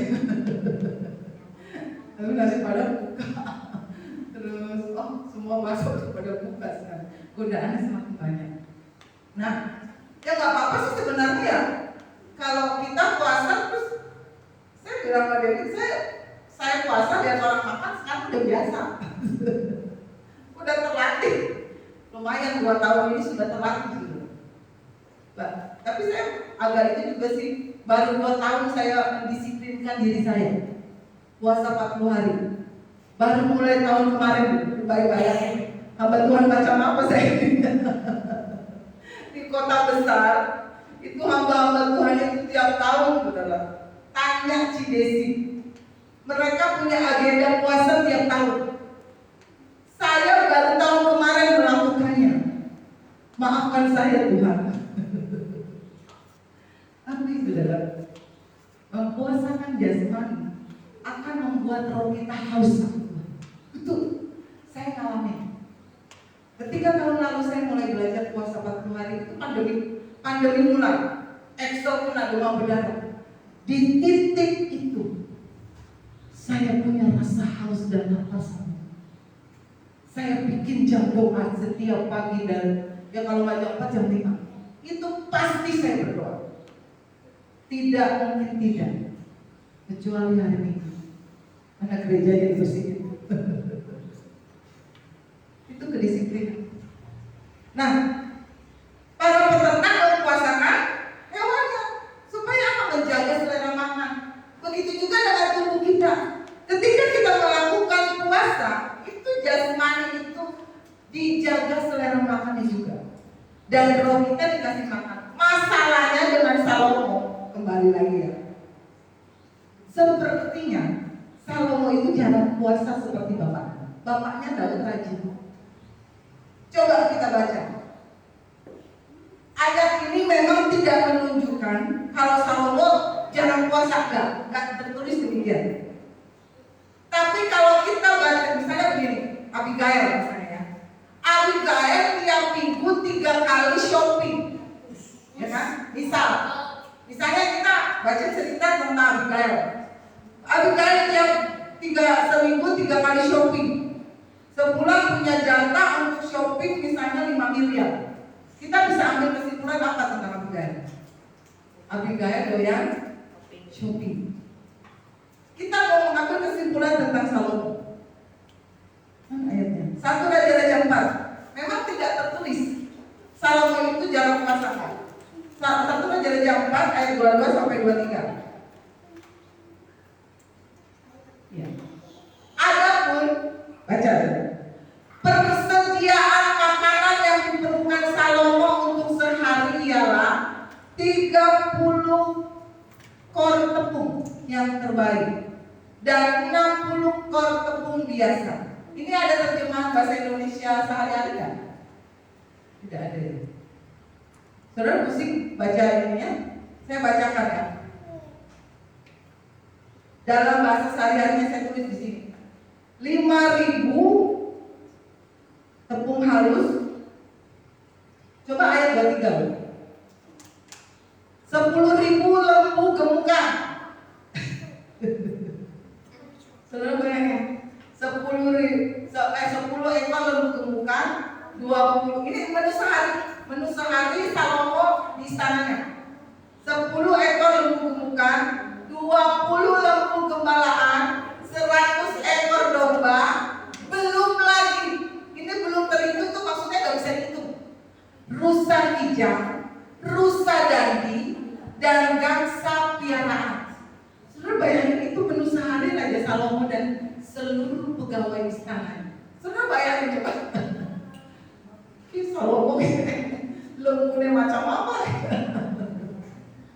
Tapi daripada buka. Terus, semua masuk pada buka sekarang. Godaannya semakin banyak. Nah, ya nggak apa-apa sih sebenarnya ya. Kalau kita puasa terus, saya bilang sama David, saya puasa lihat orang makan sekarang udah biasa. Udah terlatih. Lumayan 2 tahun ini sudah terlatih gitu. Tapi saya agak itu juga sih. Baru 2 tahun saya mendisiplinkan diri saya puasa 40 hari. Baru mulai tahun kemarin, bayangin hamba Tuhan macam apa saya di kota besar itu hamba-hamba Tuhan itu tiap tahun, saudara. Tanya Cidesi, mereka punya agenda puasa tiap tahun. Saya baru tahun kemarin melakukannya. Maafkan saya Tuhan. Tapi saudara, mempuasakan jasmani akan membuat roh kita haus. Betul, saya ngalamin. Ketika tahun lalu saya mulai belajar puasa 40 hari itu pandemi mulai, eksternal kena demam berdarah. Di titik itu saya punya rasa haus dan lapar. Saya bikin jam doa setiap pagi dan ya kalau nggak jam 4 jam 5 itu pasti saya berdoa. Tidak mungkin tidak, kecuali hari Minggu anak gerejanya dibersihin. Itu kedisiplinan. Nah, para peternak mempuasakan hewannya supaya apa? Menjaga selera makan. Begitu juga dengan tubuh kita. Ketika kita melakukan puasa, itu jasmani itu dijaga selera makannya juga. Dan roh kita dikasih makan. Masalahnya dengan Salomo, kembali lagi ya. Sepertinya Salomo itu jarang puasa seperti bapaknya. Bapaknya Daud rajin. Coba kita baca. Ayat ini memang tidak menunjukkan kalau Salomo jarang puasa, enggak tertulis demikian. Tapi kalau kita baca misalnya begini, Abigail misalnya ya. Abigail tiap minggu 3 kali shopping. Ya kan? Misalnya kita baca cerita tentang Abigail. Abigail tiap seminggu 3 kali shopping. Sebulan punya jatah untuk shopping misalnya 5 miliar. Kita bisa ambil kesimpulan apa tentang Abigail? Abigail doyan shopping. Kita mau mengambil kesimpulan tentang Salomo. Ayatnya 1 Raja-Raja 4. Memang tidak tertulis Salomo itu jarang puasa. 1 Raja-Raja 4 ayat 22 sampai 23. Ya. Adapun baca. Persediaan makanan yang diperlukan Salomo untuk sehari ialah 30 kor tepung yang terbaik dan 60 kor tepung biasa. Ini ada terjemahan bahasa Indonesia sehari-hari kan? Tidak ada ya. Saudara pusing baca ininya? Saya bacakan ya. Dalam bahasa sehari-harinya saya tulis di sini. 5.000 tepung halus. Coba ayat 23. 10.000 lembu gemukan. Saudara bayangin, 10 ekor lembu gemukan, 20. Ini menu sehari Salomo di istananya. 10 ekor lembu gemukan, 20 lembu gembalaan, 100 ekor domba, belum lagi. Ini belum terhitung tuh, maksudnya gak bisa dihitung. Rusa hijau, rusa dandi, dan gangsa piaraan. Saudara bayangin itu menu sehari Raja Salomo dan seluruh pegawai istana. Saudara bayangin coba. Ini Salomo lembunya macam apa?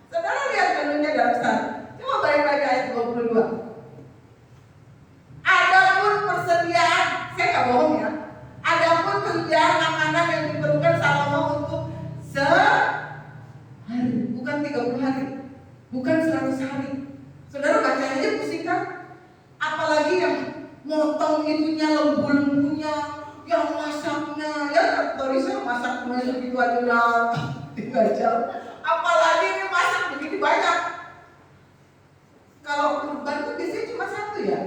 Saudara lihat menunya dalam sana. Coba bayangin lagi ayat 22. Adapun persediaan, saya gak bohong ya. Adapun persediaan makanan yang diperlukan Salomo untuk sehari, bukan 30 hari, bukan 100 hari. Saudara baca aja pusing kan? Apalagi yang motong itunya, lembu-lembunya, yang masaknya, ya Torisa masak segitu aja lah 3 jam. Apalagi ini masak begitu banyak. Kalau kurban itu biasanya cuma 1 ya.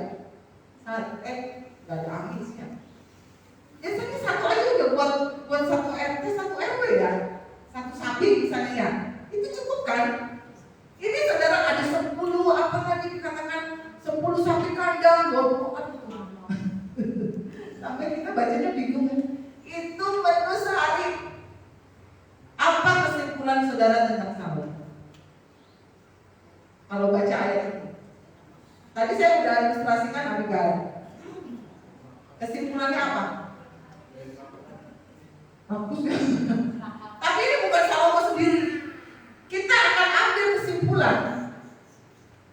Gak ada angin sih ya. Biasanya 1 aja udah buat 1 RT, 1 RW ya. 1 sapi misalnya ya. Itu cukup kan? Ini saudara ada 10 apa tadi dikatakan 10 sapi kandang, 20 sampai kita bacanya bingung. Itu menu sehari. Apa kesimpulan saudara tentang Salomo? kalau baca ayat ini. Tadi saya udah ilustrasikan Abigail. Kesimpulannya apa? Bagus ya. Tapi ini bukan Salomo sendiri. Kita akan ambil kesimpulan.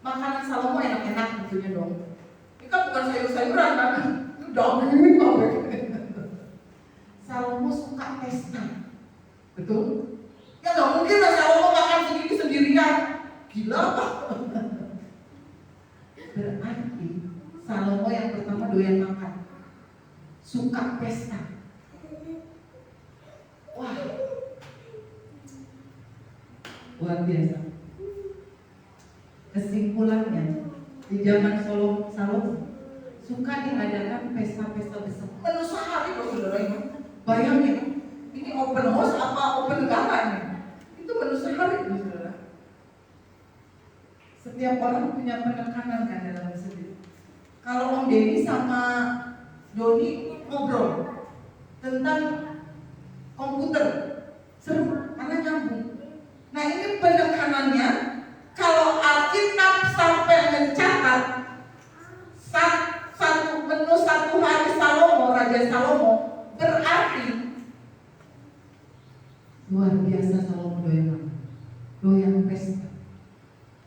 Makanan Salomo enak-enak tentunya dong. Ini kan bukan sayur-sayuran kan? Itu daging banget. Salomo suka pesta. Betul? Ya nggak mungkin lah Salomo makan segini sendirian. Gila apa? Berarti Salomo yang pertama doyan makan, suka pesta. Wah, luar biasa. Kesimpulannya, di zaman Salomo suka diadakan pesta-pesta besar. Menu sehari loh saudara ini. Bayangin, ini open house apa open gala ini? Itu menu sehari loh saudara. Setiap orang punya penekanan kan dalam sendiri. Kalau Om Denny sama Doni ngobrol tentang komputer, seru karena nyambung. Nah ini penekanannya, kalau Alkitab sampai mencatat satu menu satu hari Salomo, Raja Salomo, berarti luar biasa Salomo doyan pesta.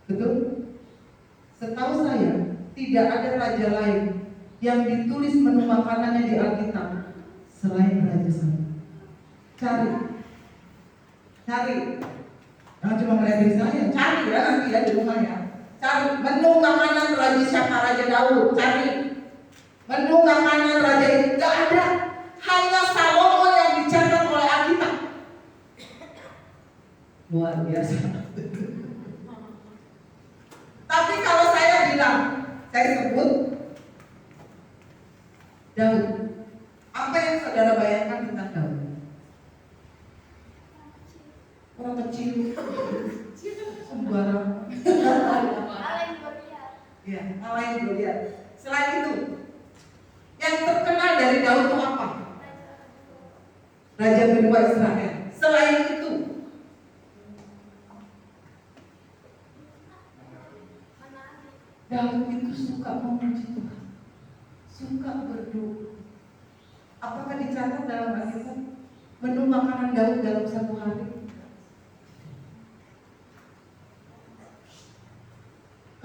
Betul? Setahu saya tidak ada raja lain yang ditulis menu makanannya di Alkitab selain Raja Salomo. Cari. Jangan cuma melihat diri saya, cari ya nanti ya di rumah ya. Cari menu makanan Raja siapa, Raja Daud, cari. Menu makanan Raja itu tidak ada. Hanya Salomo yang dicatat oleh Alkitab. Luar biasa. Tapi kalau saya bilang, saya sebut Daud. Apa yang saudara bayangkan tentang Daud? Orang kecil, sembarang. Ya, alain Goliat. Selain itu, yang terkenal dari Daud itu apa? Raja kedua Israel. Selain itu, Daud itu suka memuji Tuhan, suka berdoa. Apakah dicatat dalam Alkitab menu makanan Daud dalam satu hari?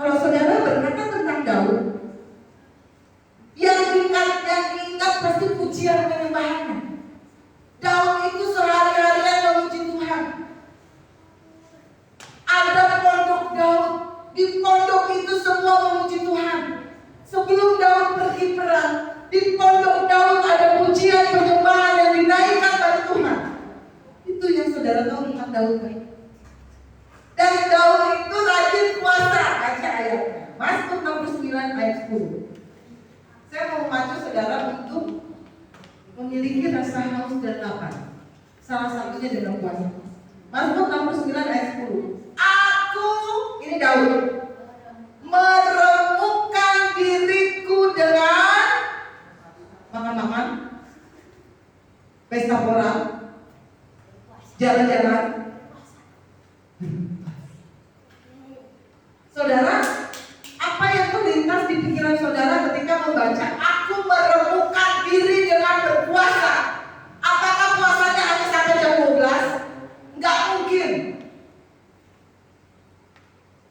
Kalau saudara berkata tentang Daud, yang diingat pasti pujian penyembahannya. Daud itu sehari-harian memuji Tuhan. Ada pondok Daud, di pondok itu semua memuji Tuhan. Sebelum Daud pergi perang, di pondok Daud ada pujian penyembahan yang dinaikkan bagi Tuhan. Itu yang saudara tahu tentang Daud. Dan Daud itu rajin puasa. Baca ayatnya, Mazmur 69 ayat 10. Saya mau memacu saudara untuk memiliki rasa haus dan lapar. Salah satunya dengan puasa. Mazmur 69 ayat 10. Aku, ini Daud, meremukkan diriku dengan makan-makan, pesta pora, jalan-jalan. Saudara, apa yang terlintas di pikiran saudara ketika membaca aku meremukkan diri dengan berpuasa? Apakah puasanya hanya sampai jam 12? Enggak mungkin.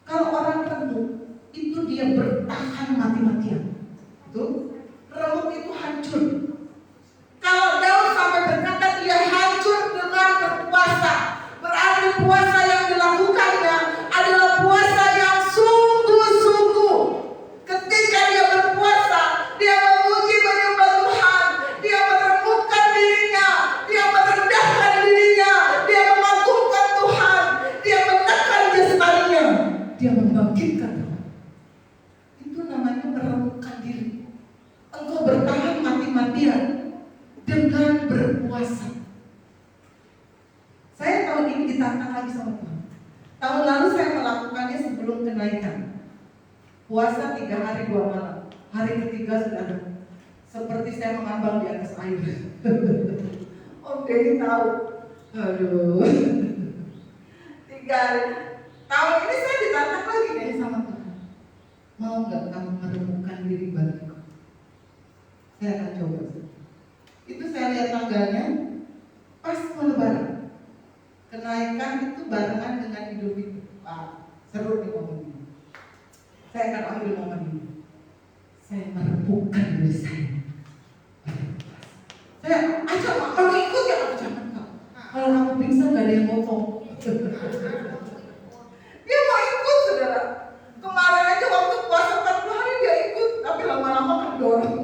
Kalau orang remuk, itu dia bertahan mati-matian. Betul? Remuk itu hancur. Kalau Daud sampai berkata dia hancur dengan berpuasa, berarti puasa yang dilakukannya adalah puasa yang sungguh-sungguh. Ketika dia berpuasa, dia memuji menyembah Tuhan, dia meremukkan dirinya, dia merendahkan dirinya, dia mengagungkan Tuhan, dia menekan jasmaninya, dia membangkitkan Tuhan. Itu namanya meremukkan diri. Engkau bertahan mati-matian dengan berpuasa. Saya tahun ini ditantang lagi sama Tuhan. Tahun lalu saya melakukannya sebelum kenaikan. Puasa 3 hari 2 malam. Hari ketiga sudah ada. Seperti saya mengambang di atas air. Om Denny tahu. Aduh. 3 hari. Tahun ini saya ditantang lagi nih sama nggak kamu menemukan diri bagiku? Saya akan coba. Itu saya lihat tanggalnya pas mau lebaran. Kenaikan itu barengan dengan Idul Fitri. Wah, seru nih momen ini. Saya akan ambil momen ini. Saya menemukan diri saya. Saya ajak kalau ikut ya aku jangan kak. Kalau kamu pingsan gak ada yang ngomong. Dia mau ikut saudara. Kemarin aja waktu puasa 40 hari dia ikut, tapi lama-lama kan dorong.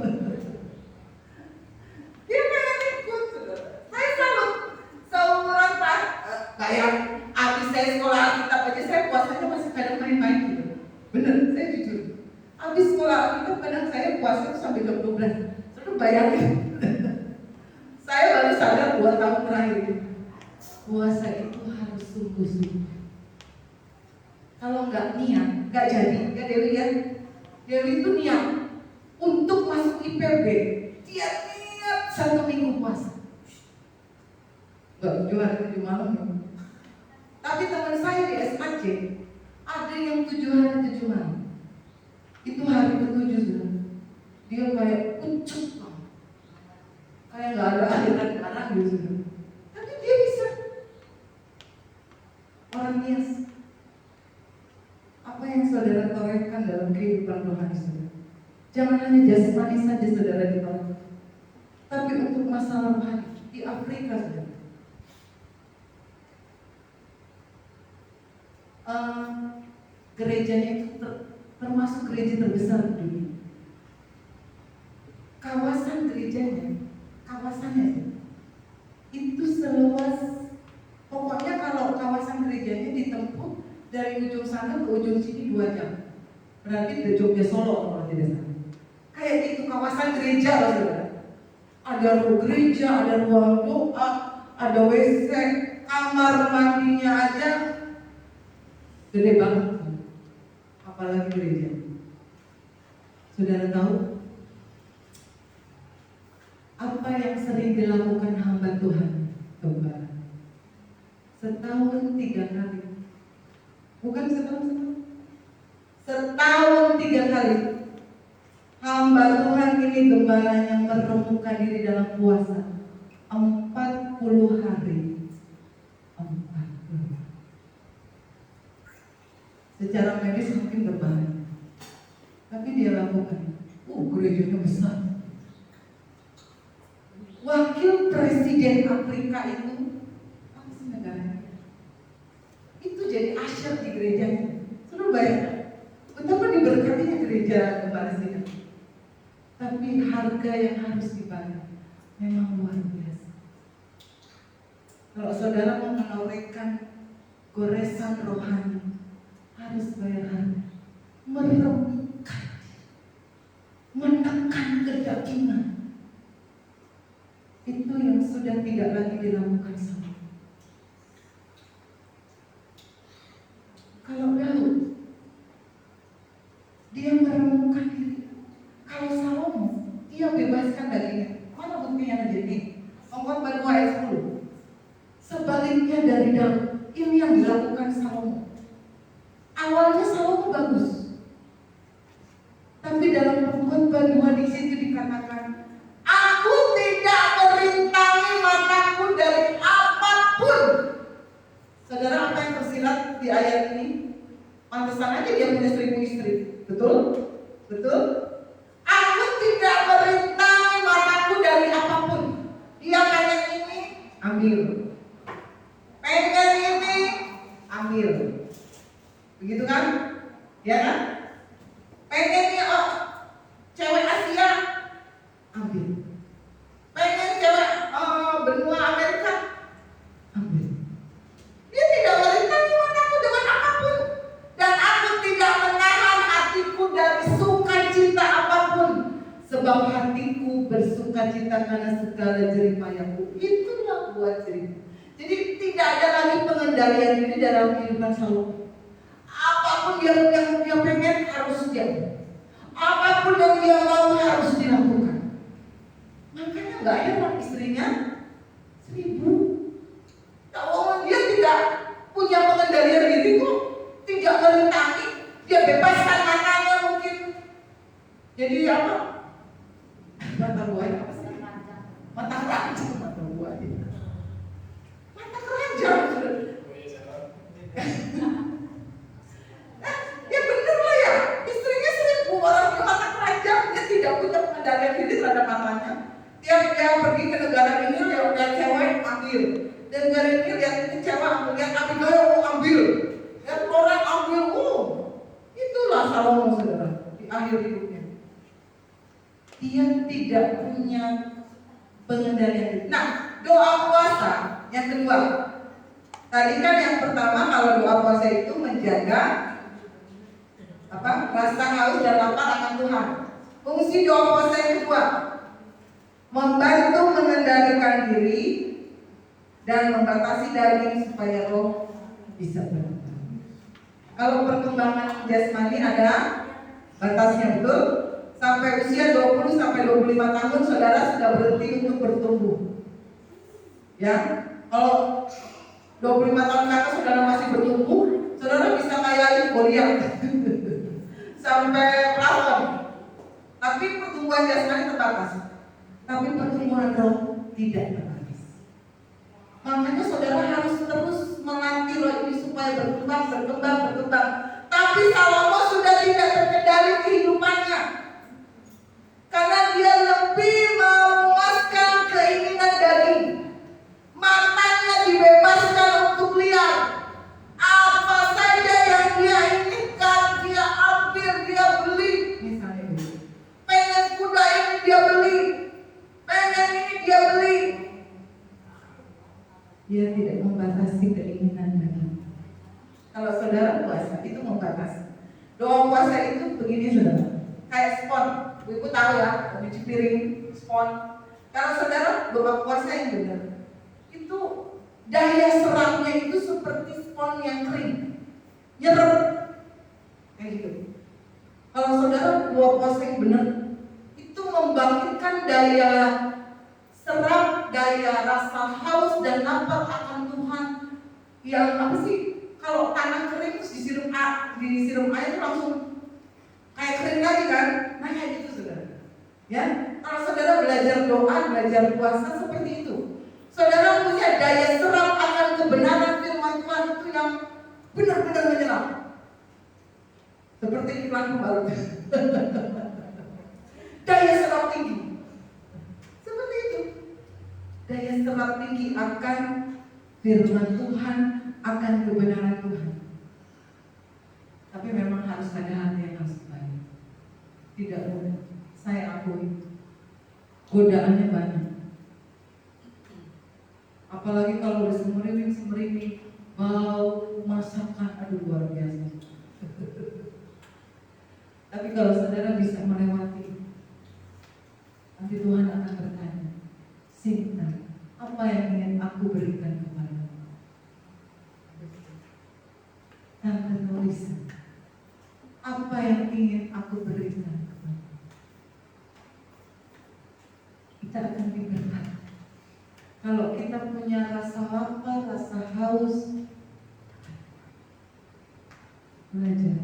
Dia pengen ikut saudara. Saya salut. Seumuran Pak, kayak abis saya sekolah Alkitab aja saya puasanya masih kadang main-main gitu. Bener, saya jujur. Abis sekolah Alkitab kadang saya puasa itu sampai jam 12. Terus bayangin. Saya baru sadar 2 tahun terakhir ini. Puasa itu harus sungguh-sungguh. Kalau nggak niat, nggak jadi. Ya Dewi ya. Dewi itu niat untuk masuk IPB. Dia niat 1 minggu puasa. Nggak 7 hari 7 malam ya. Tapi teman saya di SAC ada yang 7 hari 7 malam. Itu hari ke-7 sudah. Dia kayak ucap, kayak nggak ada aliran darah gitu. Tapi dia bisa. Orang biasa. Apa yang saudara torehkan dalam kehidupan rohani saudara? Jangan hanya jasmani saja saudara ditorehkan, tapi untuk masalah rohani di Afrika saudara. Gerejanya itu termasuk gereja terbesar di dunia. Kawasan gerejanya, kawasannya itu seluas, pokoknya kalau kawasan gerejanya ditempuh dari ujung sana ke ujung sini 2 jam. Berarti dari Jogja Solo kalau tidak salah. Kayak itu kawasan gereja loh saudara. Ada ruang gereja, ada ruang doa, ada WC, kamar mandinya aja gede banget. Apalagi gereja. Saudara tahu apa yang sering dilakukan hamba Tuhan? Coba. Setahun 3 kali. Bukan setahun 3 kali. Hamba Tuhan ini gembalanya meremukkan diri dalam puasa 40 hari. 40. Secara medis mungkin berbahaya, tapi dia lakukan. Gerejanya besar. Wakil Presiden Afrika itu apa sih negaranya? Itu jadi asyar di gerejanya. Sudah bayangkan betapa diberkatinya gereja Palestina. Tapi harga yang harus dibayar memang luar biasa. Kalau saudara mau menorehkan goresan rohani, harus bayar harga. Meremukkan, menekan kedagingan. Itu yang sudah tidak lagi dilakukan sama. Kalau Daud, dia meremukkan diri. Kalau Salomo, dia bebaskan dagingnya. Mana buktinya jadi? Khotbah 2 ayat 10. Sebaliknya dari Daud, ini yang dilakukan Salomo. Awalnya Salomo bagus, tapi dalam Khotbah 2 di situ dikatakan, aku tidak merintangi mataku dari apapun. Saudara, apa yang tersirat di ayat ini? Pantesan aja dia punya 1000 istri. Betul? Betul? Aku tidak merintangi mataku dari apapun. Dia pengen ini, ambil. Pengen ini, ambil. Begitu kan? Ya kan? Pengennya cewek Asia, ambil. Pengen cewek benua Amerika, ambil. Dia tidak merintangi mataku dengan apapun, dan aku tidak menahan hatiku dari sukacita apapun, sebab hatiku bersukacita karena segala jeripayaku. Itulah buat cerita. Jadi tidak ada lagi pengendalian diri dalam kehidupan Salomo. Apapun yang dia pengen harus dia. Apapun yang dia mau harus dilakukan. Makanya nggak heran istrinya 1000. Kalau dia tidak punya pengendalian diri kok, tidak merintangi, dia bebaskan matanya mungkin Jadi apa? Mata buaya apa sih? Mata keranjang, mata buaya. Mata keranjang. Ya bener lah ya. Istrinya 1000 orang di mata keranjang, dia tidak punya pengendalian diri terhadap matanya. Dia pergi ke negara ini, lihat cewek ambil. Dan negara ini lihat ini cewek ambil, lihat ambil. Lihat orang ambil. Itulah Salomo, saudara, di akhir hidupnya. Dia tidak punya pengendalian diri. Nah, doa puasa yang kedua. Tadi kan yang pertama, kalau doa puasa itu menjaga rasa haus dan lapar akan Tuhan. Fungsi doa puasa yang kedua, membantu mengendalikan diri dan membatasi daging supaya roh bisa berkembang. Kalau perkembangan jasmani ada batasnya, betul? Sampai usia 20 sampai 25 tahun saudara sudah berhenti untuk bertumbuh. Ya, kalau 25 tahun ke atas saudara masih bertumbuh, saudara bisa kayak Goliat sampai plafon. Tapi pertumbuhan jasmani terbatas. Tapi pertumbuhan roh tidak terbatas. Makanya saudara harus terus melatih roh ini supaya berkembang. Tapi Salomo sudah tidak terkendali kehidupannya, karena dia lebih memuaskan keinginan daging. Matanya dibebaskan untuk lihat. Apa saja yang dia inginkan, dia ambil, dia beli. Misalnya pengen kuda ini dia beli, pengen ini dia beli. Dia tidak membatasi keinginan daging. Kalau saudara puasa itu membatasi. Doa puasa itu begini saudara, kayak spon. Ibu tahu ya, cuci piring, spon. Kalau saudara doa puasa yang benar, itu daya serapnya itu seperti spon yang kering, nyerap kayak gitu. Kalau saudara doa puasa yang benar, itu membangkitkan daya serap, daya rasa haus dan lapar akan Tuhan. Yang apa sih? Kalau tanah kering terus disiram air itu langsung kayak kering lagi kan? Nah kayak gitu saudara. Ya, kalau saudara belajar doa, belajar puasa seperti itu, saudara punya daya serap akan kebenaran firman Tuhan itu yang benar-benar menyelam. Seperti iklan baru. Daya serap tinggi. Seperti itu. Daya serap tinggi akan firman Tuhan, akan kebenaran Tuhan. Tapi memang harus ada hati yang harus baik. Tidak mudah. Saya akui godaannya banyak. Apalagi kalau udah semeriwing, bau masakan, aduh luar biasa. Tapi kalau saudara bisa melewati, nanti Tuhan akan bertanya, Sinta, apa yang ingin aku berikan kepadamu? Tante Norisa, apa yang ingin aku berikan kepadamu? Kita akan diberkati. Kalau kita punya rasa lapar, rasa haus, belajar.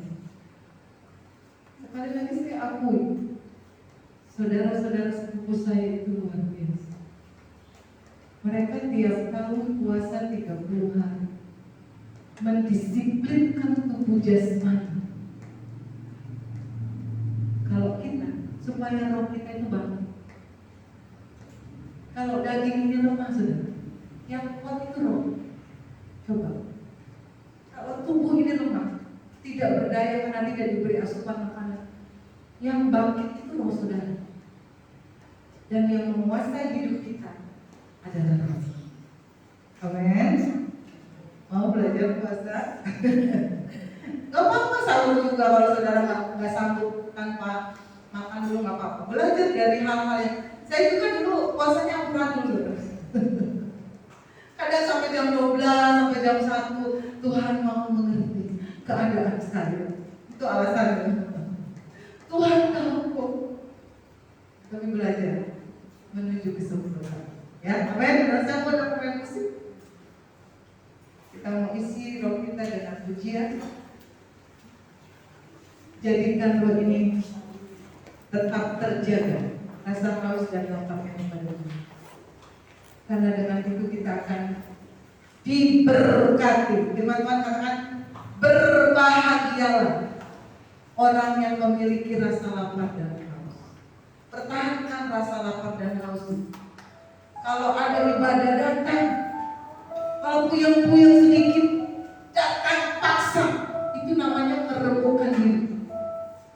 Sekali lagi saya akui, saudara-saudara sepupu saya itu luar biasa. Mereka tiap tahun puasa 30 hari, mendisiplinkan tubuh jasmani. Kalau kita, supaya roh kita itu bangun. Kalau daging ini lemah saudara, yang kuat itu roh. Coba. Kalau tubuh ini lemah, tidak berdaya karena tidak diberi asupan makanan, yang bangkit itu roh saudara. Dan yang menguasai hidup kita adalah roh. Amin. Mau belajar puasa? Gak apa-apa sahur juga kalau saudara nggak sanggup tanpa makan dulu, nggak apa-apa. Belajar dari hal-hal yang saya juga dulu puasanya akurat dulu. Kadang sampai jam 12, sampai jam 1, Tuhan mau mengerti keadaan saya. Itu alasannya. Tuhan tahu kok. Kami belajar menuju kesempurnaan. Ya, amin. Rasa ada pemain musik. Kita mau isi roh kita dengan pujian. Jadikan roh ini tetap terjaga rasa haus dan lapar kepada Tuhan. Karena dengan itu kita akan diberkati. Teman-teman katakan, berbahagialah orang yang memiliki rasa lapar dan haus. Pertahankan rasa lapar dan haus. Kalau ada ibadah datang, kalau puyeng-puyeng sedikit, datang paksa. Itu namanya merembukan diri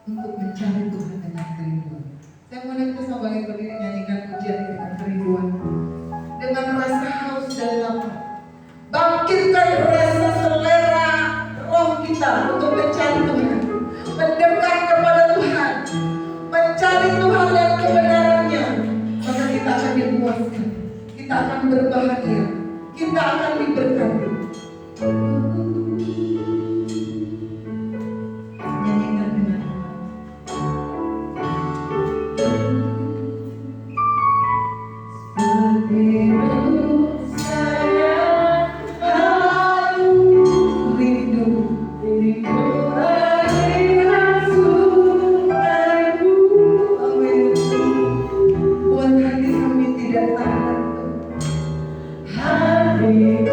untuk mencari Tuhan dengan kerinduan. Saya mau kita sama yang berdiri nyanyikan pujian dengan kerinduan, dengan rasa haus dan lapar. Bangkitkan rasa selera roh kita untuk mencari Tuhan, mendekat kepada Tuhan, mencari Tuhan dan kebenarannya. Maka kita akan dipuaskan, kita akan berbahagia, kita akan diberkati. Nyanyikan dengan buat hati kami tidak tahan. Hati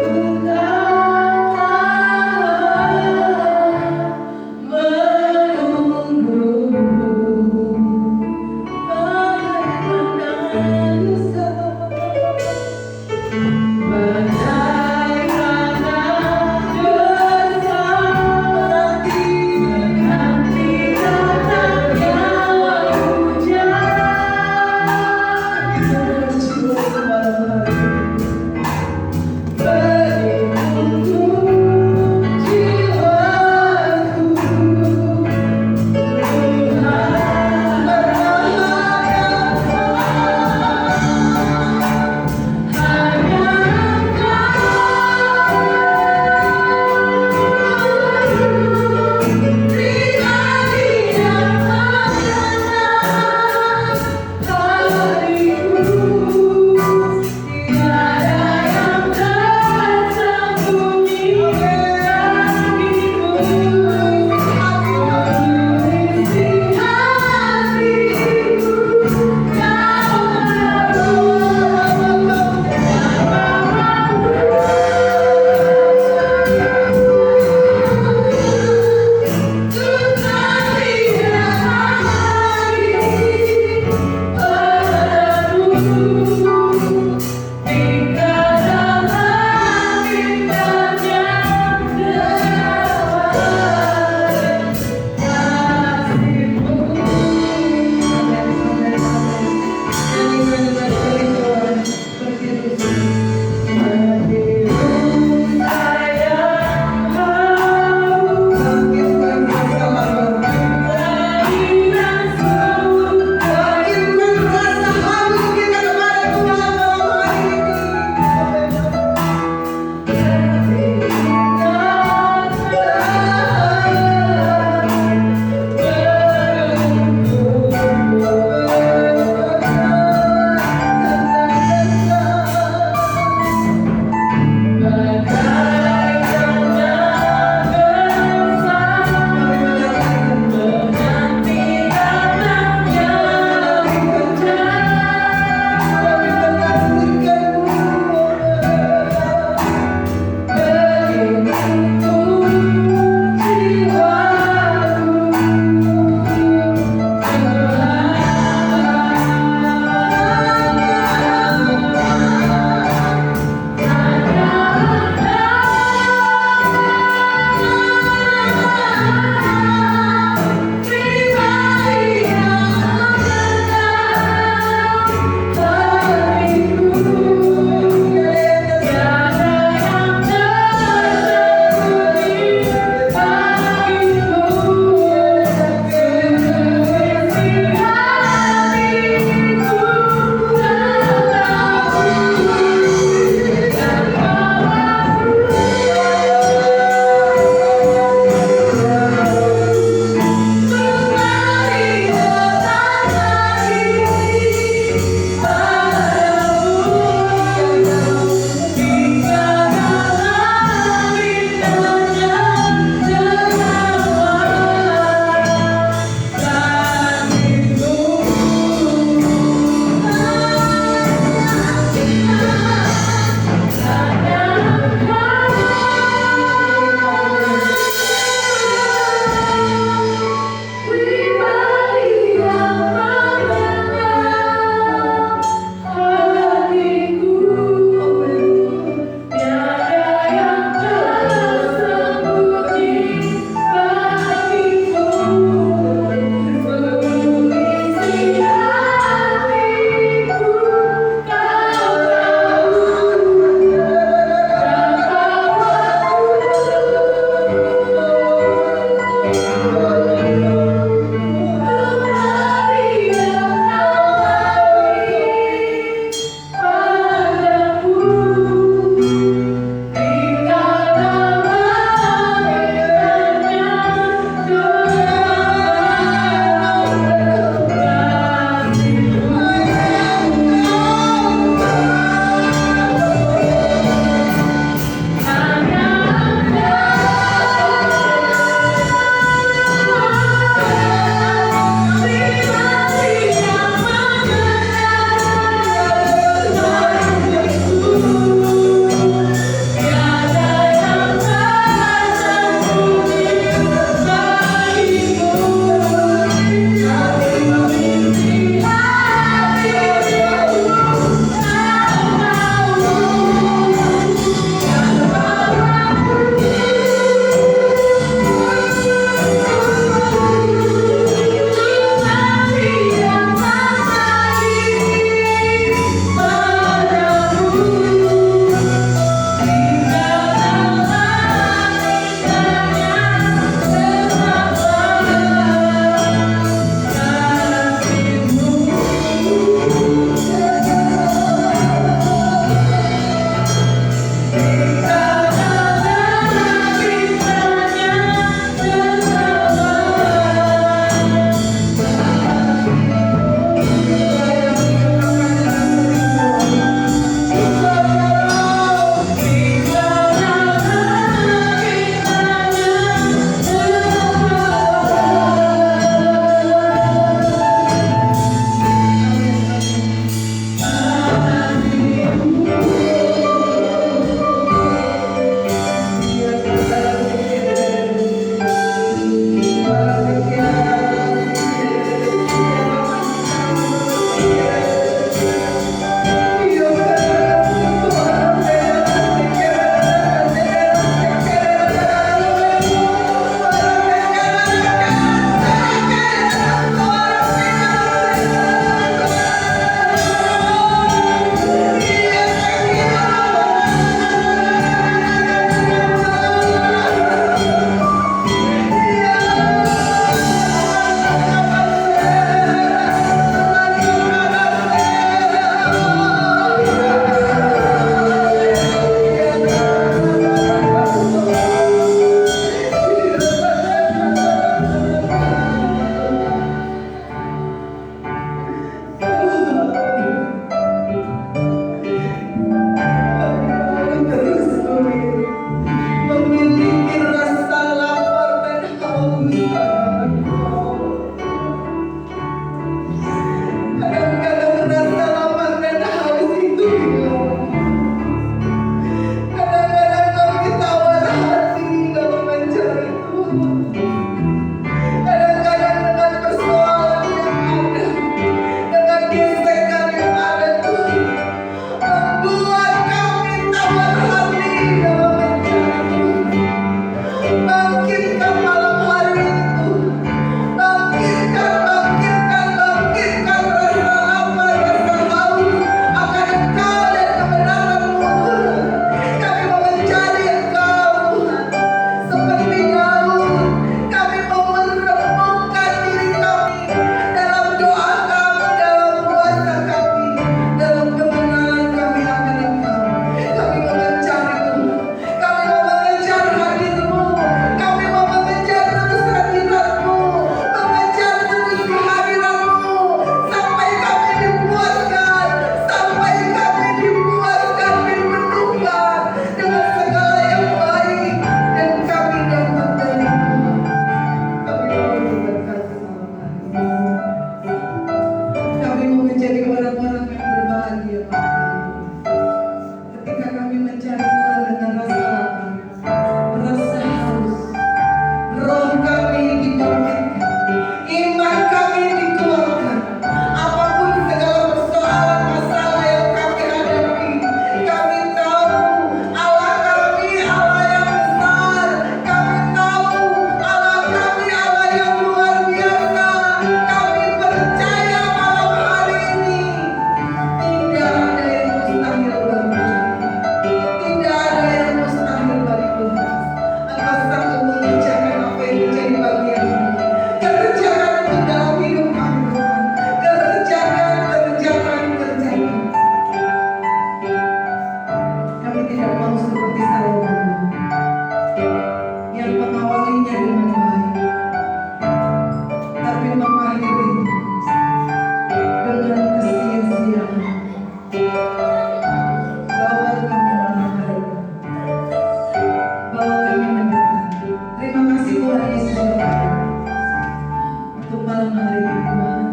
malam hari ini Tuhan,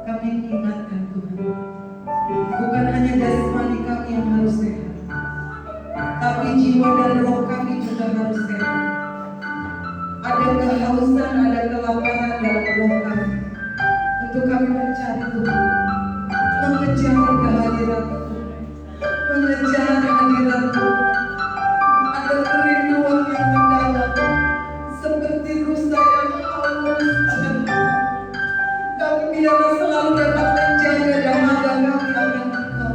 kami ingatkan Tuhan, bukan hanya jasmani kami yang harus sehat, tapi jiwa dan roh kami juga harus sehat. Ada kehausan, ada kelaparan dalam roh kami, untuk kami mencari Tuhan, mengejar kehadiran-Mu, mengejar hadirat-Mu. Ada kerinduan yang mendalam, seperti rusa yang haus akan Tuhan. Kami biarlah selalu dapat menjaga dahaga kami akan Engkau,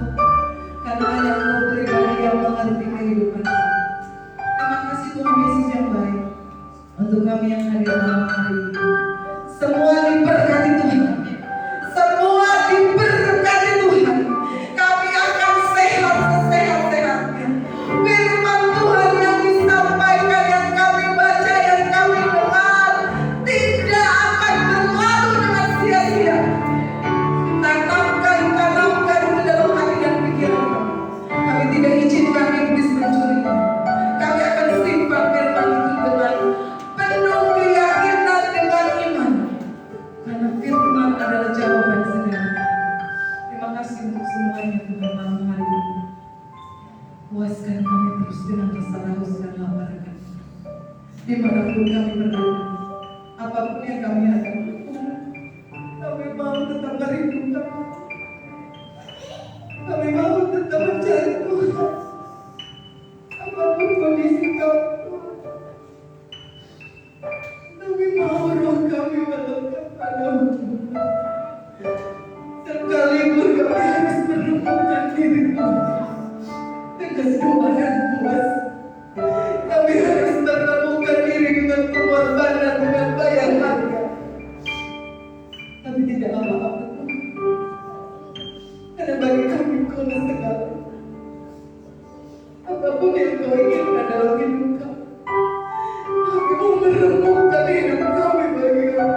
karena hanya Engkau pribadi yang mengerti kehidupan kami. Terima kasih Tuhan Yesus yang baik, untuk kami yang hadir malam hari ini. Semua diberkati Tuhan, semua diberkati Tuhan. Kami akan sehat sesehat-sehatnya. Firman Tuhan yang disampaikan, yang kami baca, yang kami dengar, tidak akan berlalu dengan sia-sia. Tanamkan itu dalam hati dan pikiran kami. Kami tidak izinkan iblis mencuri. Kami akan simpan firman itu dengan penuh keyakinan, dengan iman, karena firman adalah jawaban segalanya. Terima kasih untuk semuanya Tuhan malam hari ini. Puaskan kami terus dengan rasa haus dan lapar kami. Dimanapun kami berada, apapun yang kami hadapi, kami mau tetap merindukan. Kami mau tetap mencari Tuhan. Apapun kondisi kami, kami mau roh kami melekat padamu. Sekalipun kami harus menemukan diri Tuhan dengan doa dan puas. Kami harus menemukan diri dengan pengorbanan, dengan bayar harga. Tapi tidak apa-apa Tuhan, karena bagi kami Kau segala. Apapun yang Kau inginkan dalam hidup kami, kami mau merenungkan hidup kami bagi Engkau.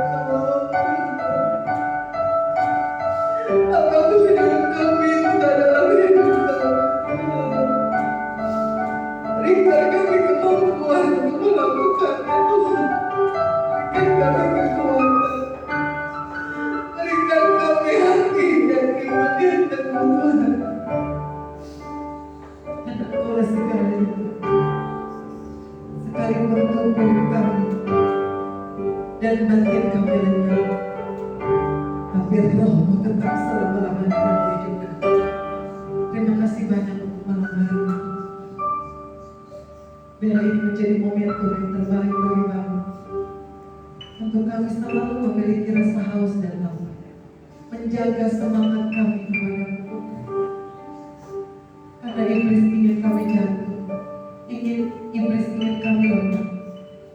Apapun yang Kau minta dalam hidup kami, berikan kami kemampuan untuk melakukannya Tuhan. Berikan kami kekuatan, berikan kami hati dan iman yang teguh Tuhan. Dan Engkaulah segalanya. Sekalipun tubuh kami dan batin kami lenyap, tapi rohmu tetap selama-lamanya dalam hidup kami. Terima kasih banyak untuk malam hari ini. Biar ini menjadi momentum yang terbaik bagi kami, untuk kami selalu memiliki rasa haus dan lapar, menjaga semangat kami kepada-Mu. Karena iblis ingin kami jatuh, iblis ingin kami lemah,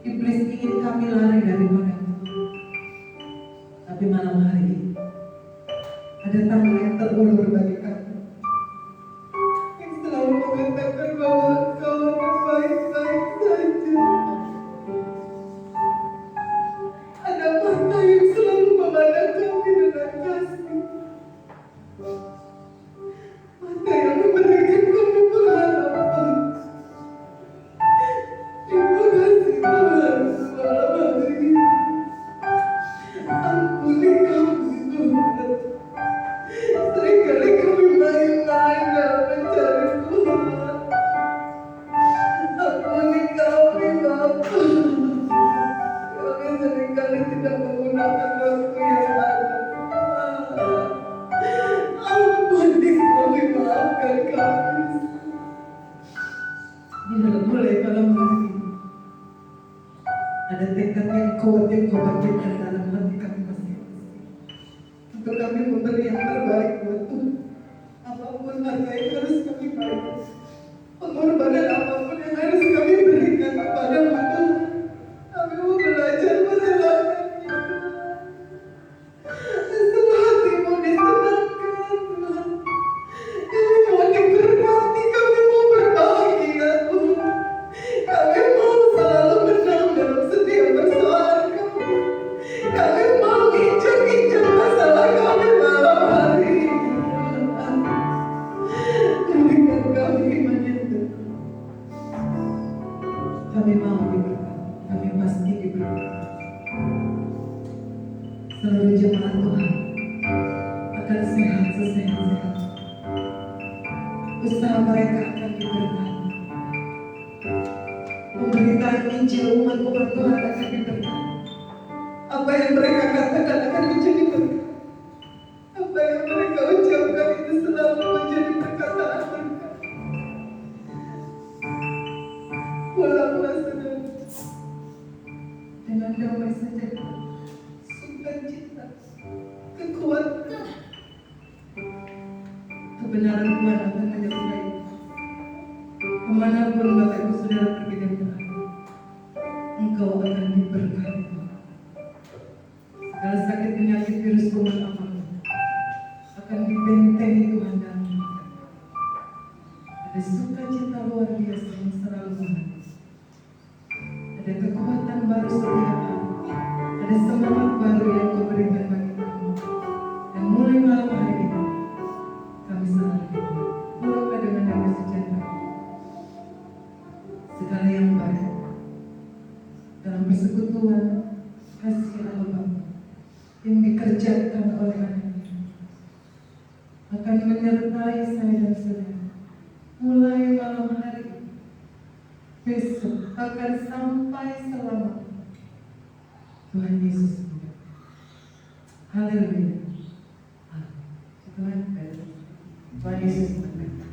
iblis ingin kami lari daripada-Mu. Tapi malam hari ini ada tamu yang terulur bagi kami, yang selalu mengatakan bahwa Kau baik-baik saja. Ada mata yang selalu memandang kami dengan kasih, mata yang memberikan kami pengharapan. Terima kasih Tuhan malam hari ini. Ampuni kami Tuhan. Seringkali kami main-main dalam mencari Tuhan. Ampuni kami Bapa. Kami seringkali tidak menggunakan waktu yang ada. Ampuni kami, maafkan kami. Biarlah mulai malam hari ini ada tekad yang kuat yang Kau bangkitkan dalam hati kami masing-masing, untuk kami memberi yang terbaik buat Tuhan. Apapun harga yang harus kami bayar, pengorbanan apapun yang harus kami berikan kepada-Mu Tuhan, kami mau belajar menjalankannya Tuhan. Setelah hati-Mu disenangkan Tuhan, kami mau diberkati, kami mau berbahagia Tuhan. Kami mau selalu menang dalam setiap persoalan kami. Kami mau injak-injak masalah kami malam hari ini. Berikan kami iman yang teguh. seluruh jemaat Tuhan akan sehat sesehat-sehat. Usaha mereka akan diberkati. Pemberitaan Injil umat-umat Tuhan akan diberkati. Apa yang mereka katakan akan menjadi berkat. Apa yang mereka ucapkan itu selalu menjadi perkataan berkat. Pulanglah saudara dengan damai sejahtera, sukacita, kekuatan, kebenaran Tuhan akan menyertai. Kemanapun Bapak Ibu Saudara pergi dan berada, engkau akan diberkati. Segala sakit penyakit virus kuman apapun akan dibentengi Tuhan dalam hidup. Ada sukacita luar biasa yang selalu mengalir. Ada kekuatan baru setiap hari. Ada semangat baru yang kau berikan bagi kami. Dan mulai malam hari ini kami selalu dibuat. Mulailah dengan damai sejahtera. Segala yang baik dalam persekutuan kasih Allah Bapa yang dikerjakan oleh anak-Nya akan menyertai saya dan saudara mulai malam hari ini, besok akan sampai selamat. Tuhan Yesus memberkati. Haleluya. Tuhan Yesus memberkati.